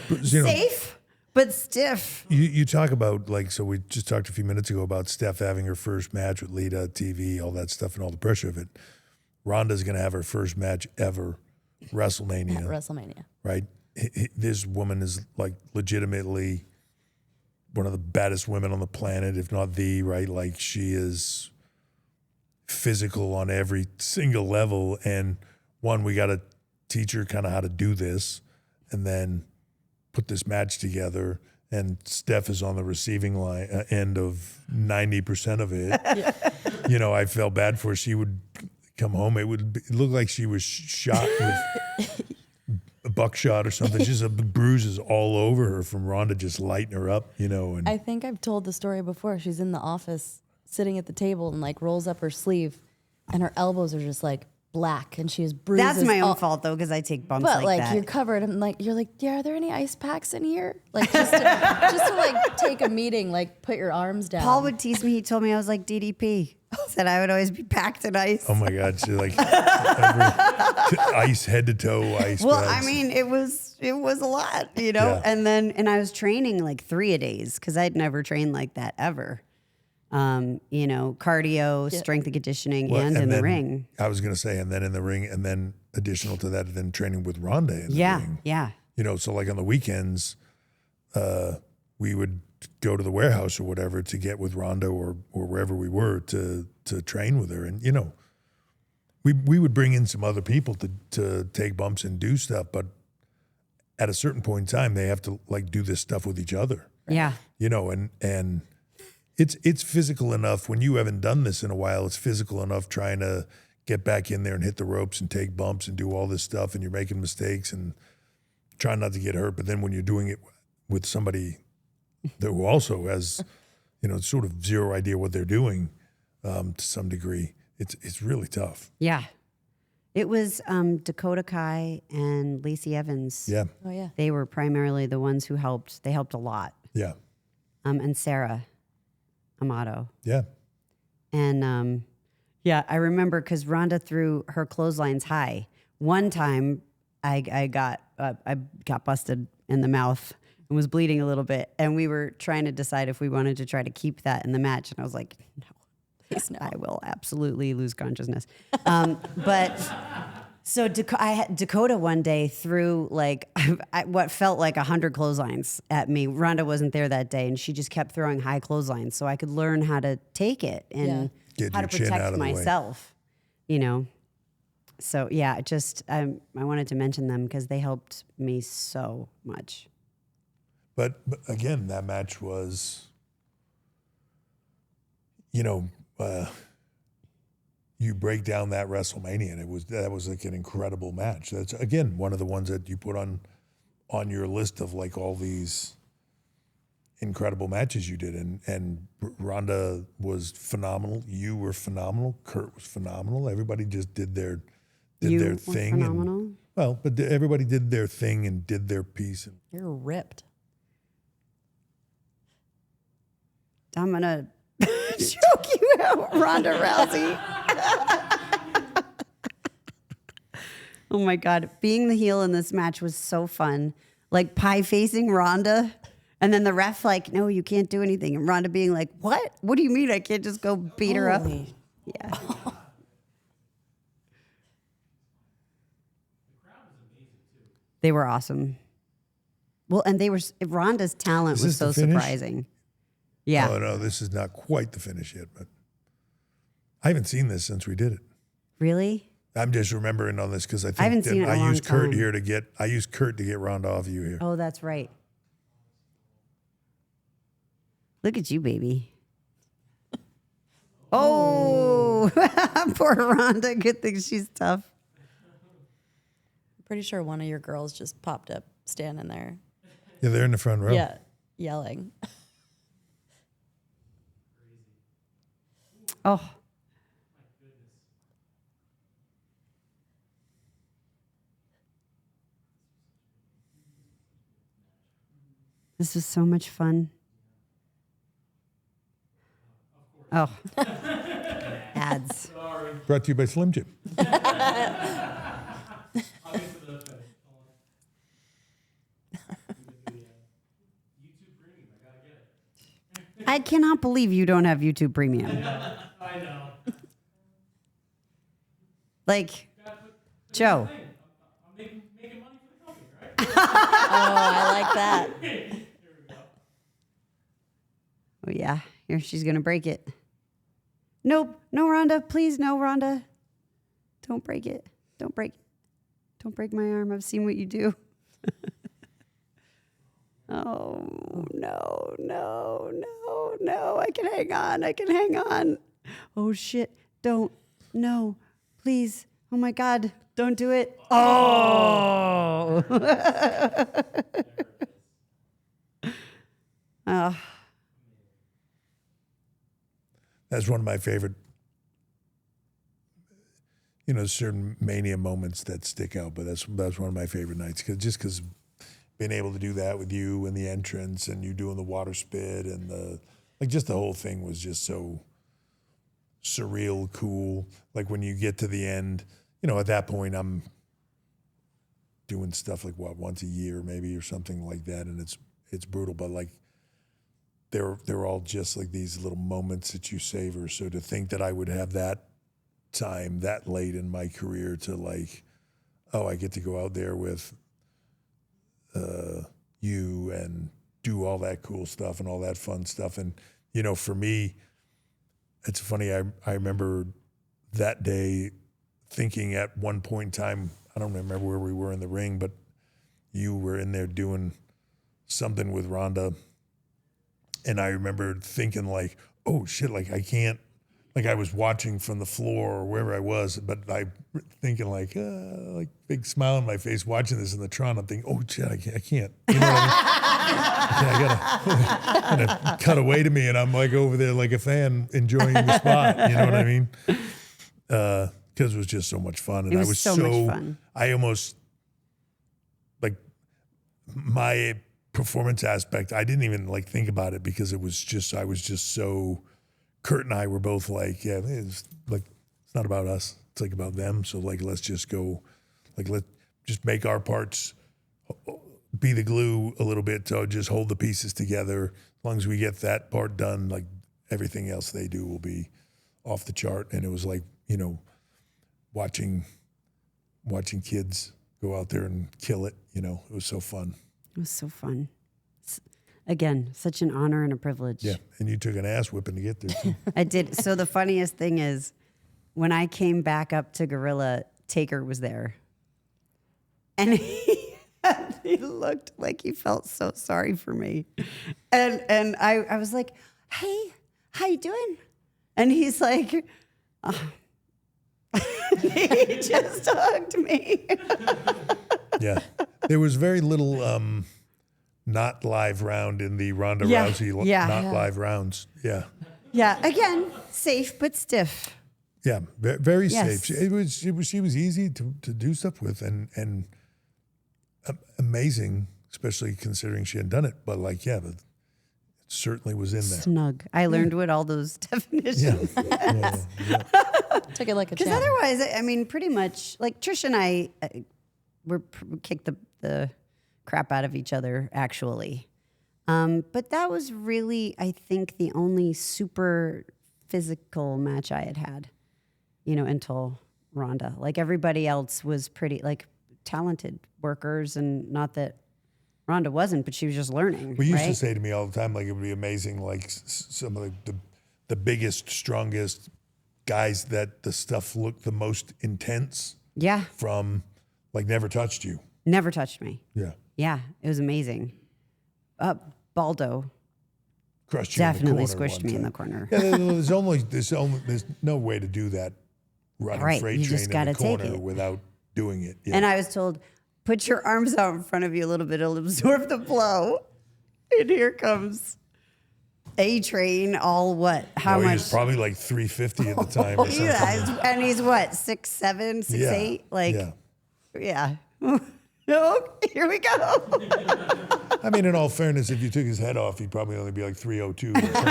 You know, Safe, but stiff. you talk about, like, so we just talked a few minutes ago about Steph having her first match with Lita, TV, all that stuff and all the pressure of it. Rhonda's going to have her first match ever, WrestleMania. At WrestleMania. Right? This woman is like legitimately one of the baddest women on the planet, if not the, right? Like, she is physical on every single level. And one, we got to teach her kind of how to do this and then put this match together. And Steph is on the receiving line end of 90% of it. You know, I felt bad for her. She would come home. It look like she was shot with a buckshot or something. She's bruises all over her from Rhonda just lighting her up, you know. And I think I've told the story before. She's in the office sitting at the table and like rolls up her sleeve and her elbows are just like black and she has bruises. That's my own all- fault, though, because I take bumps But like that. you're covered and like you're like, yeah, are there any ice packs in here? Like just to like take a meeting, like put your arms down. Paul would tease me. He told me I was like DDP. Said I would always be packed in ice. oh my God, she like ice head to toe ice. Well, pads. I mean, it was a lot, you know. Yeah. And I was training like 3 a days because I'd never trained like that ever. You know, cardio, strength and conditioning, Well, and in the then, ring. I was going to say, and then in the ring, and then additional to that, then training with Rhonda in the Yeah, ring. yeah. You know, so like on the weekends, we would go to the warehouse or whatever to get with Rhonda or wherever we were to train with her. And, you know, we would bring in some other people to take bumps and do stuff, but at a certain point in time, they have to like do this stuff with each other, Yeah. you know, and it's physical enough when you haven't done this in a while. It's physical enough trying to get back in there and hit the ropes and take bumps and do all this stuff, and you're making mistakes and trying not to get hurt. But then when you're doing it with somebody who also has, you know, sort of zero idea what they're doing, to some degree, it's really tough. Yeah. It was Dakota Kai and Lacey Evans. Yeah, Oh yeah. They were primarily the ones who helped. They helped a lot. yeah, And Sarah Amato. yeah. And yeah, I remember because Rhonda threw her clotheslines high. One time, I got busted in the mouth and was bleeding a little bit, and we were trying to decide if we wanted to try to keep that in the match. And I was like, no, Please no. I will absolutely lose consciousness. But so I had Dakota one day threw like what felt like 100 clotheslines at me. Rhonda wasn't there that day, and she just kept throwing high clotheslines, so I could learn how to take it and Get how your to chin out protect of the way. myself. You know. So yeah, just I wanted to mention them because they helped me so much. But again, that match was, you know, you break down that WrestleMania, and that was like an incredible match. That's again one of the ones that you put on your list of like all these incredible matches you did. And Rhonda was phenomenal. You were phenomenal. Kurt was phenomenal. Everybody just did their You were thing. phenomenal. Well, but everybody did their thing and did their piece. And You're ripped. I'm gonna choke you out, Ronda Rousey. Oh my God. Being the heel in this match was so fun. Like pie facing Ronda. And then the ref like, no, you can't do anything. And Ronda being like, what? What do you mean I can't just go beat her up? Holy. Yeah. They were awesome. Well, and Ronda's talent Is was this so the finish? surprising. Yeah. Oh no, this is not quite the finish yet, but I haven't seen this since we did it. Really? I'm just remembering on this because I think haven't seen it in a long used Kurt time. here I used Kurt to get Ronda off you here. Oh, that's right. Look at you, baby. Oh, poor Rhonda. Good thing she's tough. Pretty sure one of your girls just popped up standing there. Yeah, they're in the front row. Yeah, yelling. Oh. This was so much fun. Oh. Ads. Brought to you by Slim Jim. I cannot believe you don't have YouTube Premium. I know. Like, Joe. I'm making money for the company, right? Oh, I like that. Oh, yeah. Here, she's going to break it. Nope. No, Rhonda. Please, no, Rhonda. Don't break it. Don't break it. Don't break my arm. I've seen what you do. Oh, no, no, no, no. I can hang on. I can hang on. Oh, shit. Don't. No. Please. Oh, my God. Don't do it. Oh. Oh. That's one of my favorite, certain Mania moments that stick out, but that's one of my favorite nights, because being able to do that with you and the entrance and you doing the water spit and just the whole thing was just so surreal, cool. Like when you get to the end, at that point I'm doing stuff like once a year maybe or something like that, and it's brutal, but like they're all just like these little moments that you savor. So to think that I would have that time that late in my career to like, oh, I get to go out there with you and do all that cool stuff and all that fun stuff. And, for me, it's funny. I remember that day thinking at one point in time, I don't remember where we were in the ring, but you were in there doing something with Rhonda. And I remember thinking like, oh shit, like I can't, like I was watching from the floor or wherever I was, but I thinking like big smile on my face watching this in the Tron. I'm thinking, oh shit, I can't. You know what I mean? I gotta cut away to me, and I'm like over there like a fan enjoying the spot. You know what I mean? Because it was just so much fun, and It was I was so much fun. I almost like my performance aspect. I didn't even like think about it because I was just so. Kurt and I were both like, yeah, it's not about us. It's like about them. So like, let's just go, like, let's just make our parts be the glue a little bit to just hold the pieces together. As long as we get that part done, like everything else they do will be off the chart. And it was like, watching kids go out there and kill it. It was so fun. It was so fun. Again, such an honor and a privilege. Yeah, and you took an ass whipping to get there too. I did. So the funniest thing is, when I came back up to Gorilla, Taker was there. And he looked like he felt so sorry for me. And I was like, hey, how you doing? And he's like, oh. He just hugged me. Yeah. There was very little not live round in the Ronda Rousey live rounds. Yeah. Yeah. Again, safe but stiff. Yeah. Very Yes. safe. She was easy to do stuff with and amazing, especially considering she hadn't done it. But like, yeah, it certainly was in there. Snug. I learned what all those definitions. Yeah. Took it like a Because champ. otherwise, I mean, pretty much, like Trish and I kicked the crap out of each other, actually. But that was really, I think, the only super physical match I had, until Ronda. Like everybody else was pretty, like, talented workers, and not that Ronda wasn't, but she was just learning. We used to right? say to me all the time, like, it would be amazing, like some of the biggest, strongest guys that the stuff looked the most intense Yeah. from, like, never touched you. Never touched me. Yeah. Yeah. It was amazing. Baldo Crushed you in definitely the corner squished one me in time. the corner. Yeah, there's no way to do that running Right, freight you train just in gotta the take corner it. without doing it. Yeah. And I was told, Put your arms out in front of you a little bit. It'll absorb the blow. And here comes A Train. All what? How He much? was probably like 350 at the time or something. Yeah, and he's what? 6'7", 6'8"? Like, yeah. Oh, here we go. I mean, in all fairness, if you took his head off, he'd probably only be like 302 or something.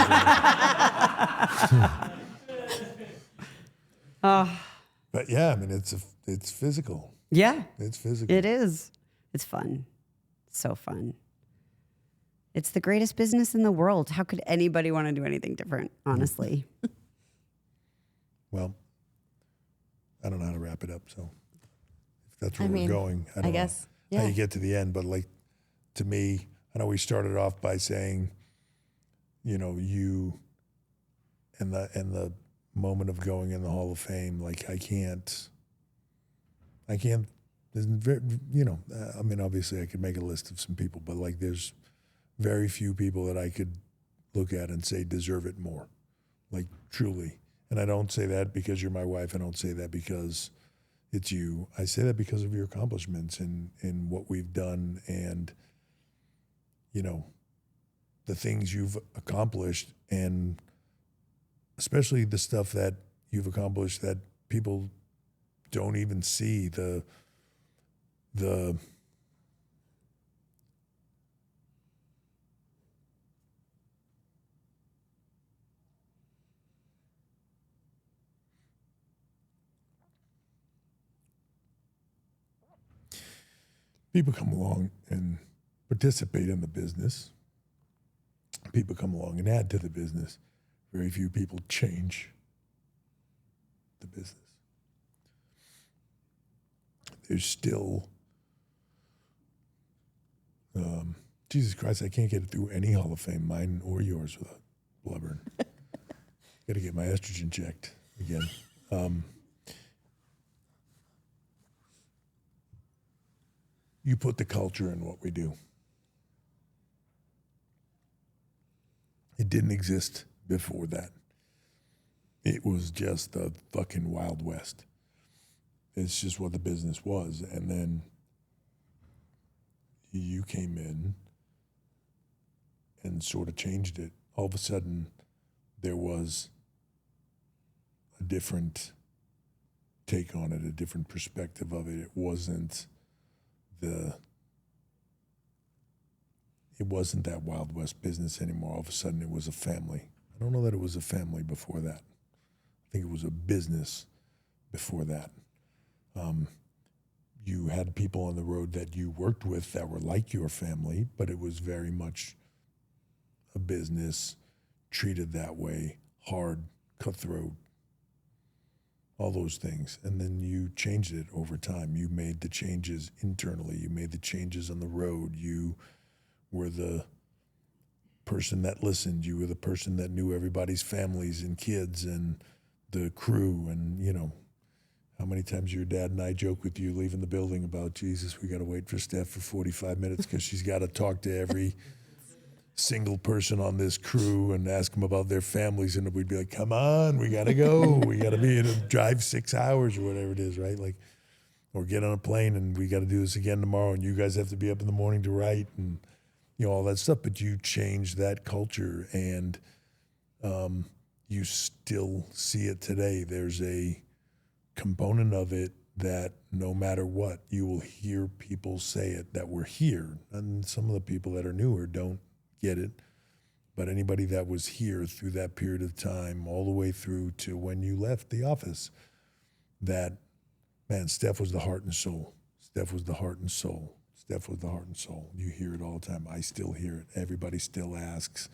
But yeah, I mean, it's physical. Yeah, It's physical. it is. It's fun. So fun. It's the greatest business in the world. How could anybody want to do anything different, honestly? Well, I don't know how to wrap it up. So if that's where I mean, we're going, I don't guess, know how yeah. you get to the end. But like, to me, I know we started off by saying, you know, you and the moment of going in the Hall of Fame, like I can't, there's very, you know, I mean, obviously I could make a list of some people, but like there's very few people that I could look at and say deserve it more, like truly. And I don't say that because you're my wife. I don't say that because it's you. I say that because of your accomplishments and what we've done and, you know, the things you've accomplished and especially the stuff that you've accomplished that people don't even see, the people come along and participate in the business. People come along and add to the business. Very few people change the business. There's still, Jesus Christ, I can't get through any Hall of Fame, mine or yours, without blubbering. Got to get my estrogen checked again. You put the culture in what we do. It didn't exist before that. It was just the fucking Wild West. It's just what the business was. And then you came in and sort of changed it. All of a sudden, there was a different take on it, a different perspective of it. It wasn't that Wild West business anymore. All of a sudden, it was a family. I don't know that it was a family before that. I think it was a business before that. You had people on the road that you worked with that were like your family, but it was very much a business, treated that way, hard, cutthroat, all those things. And then you changed it over time. You made the changes internally. You made the changes on the road. You were the person that listened. You were the person that knew everybody's families and kids and the crew. And, you know, how many times your dad and I joke with you leaving the building about, Jesus, we got to wait for Steph for 45 minutes because she's got to talk to every single person on this crew and ask them about their families. And we'd be like, come on, we got to go. We got to be in a drive 6 hours or whatever it is, right? Like, or get on a plane and we got to do this again tomorrow. And you guys have to be up in the morning to write and, you know, all that stuff. But you changed that culture and you still see it today. There's a component of it that no matter what, you will hear people say it that were here. And some of the people that are newer don't get it. But anybody that was here through that period of time, all the way through to when you left the office, that, man, Steph was the heart and soul. Steph was the heart and soul. Steph was the heart and soul. You hear it all the time. I still hear it. Everybody still asks.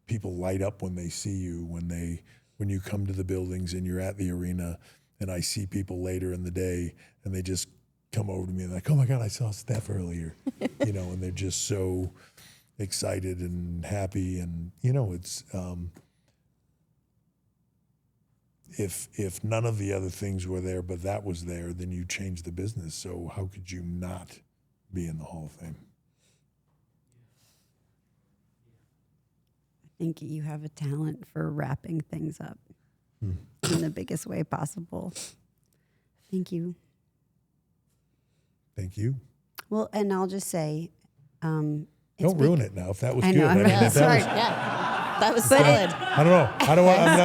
People light up when they see you, when you come to the buildings and you're at the arena. And I see people later in the day and they just come over to me and like, oh my God, I saw Steph earlier, you know, and they're just so excited and happy. And, you know, it's, if none of the other things were there, but that was there, then you changed the business. So how could you not be in the Hall of Fame? I think you have a talent for wrapping things up in the biggest way possible. Thank you. Thank you. Well, and I'll just say, it's Don't ruin it now. If that was I good, know, I'm I mean, really if that was, Yeah, that was solid. I don't know. I don't want. I'm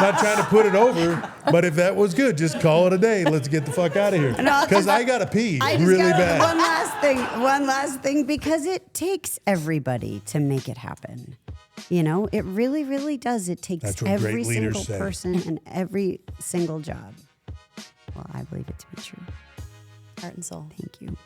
not trying to put it over. But if that was good, just call it a day. Let's get the fuck out of here. No, Because I gotta pee I just really got bad. one last thing, because it takes everybody to make it happen. You know, it really, really does. It takes That's what every great leaders single say. person and every single job. Well, I believe it to be true. Heart and soul. Thank you.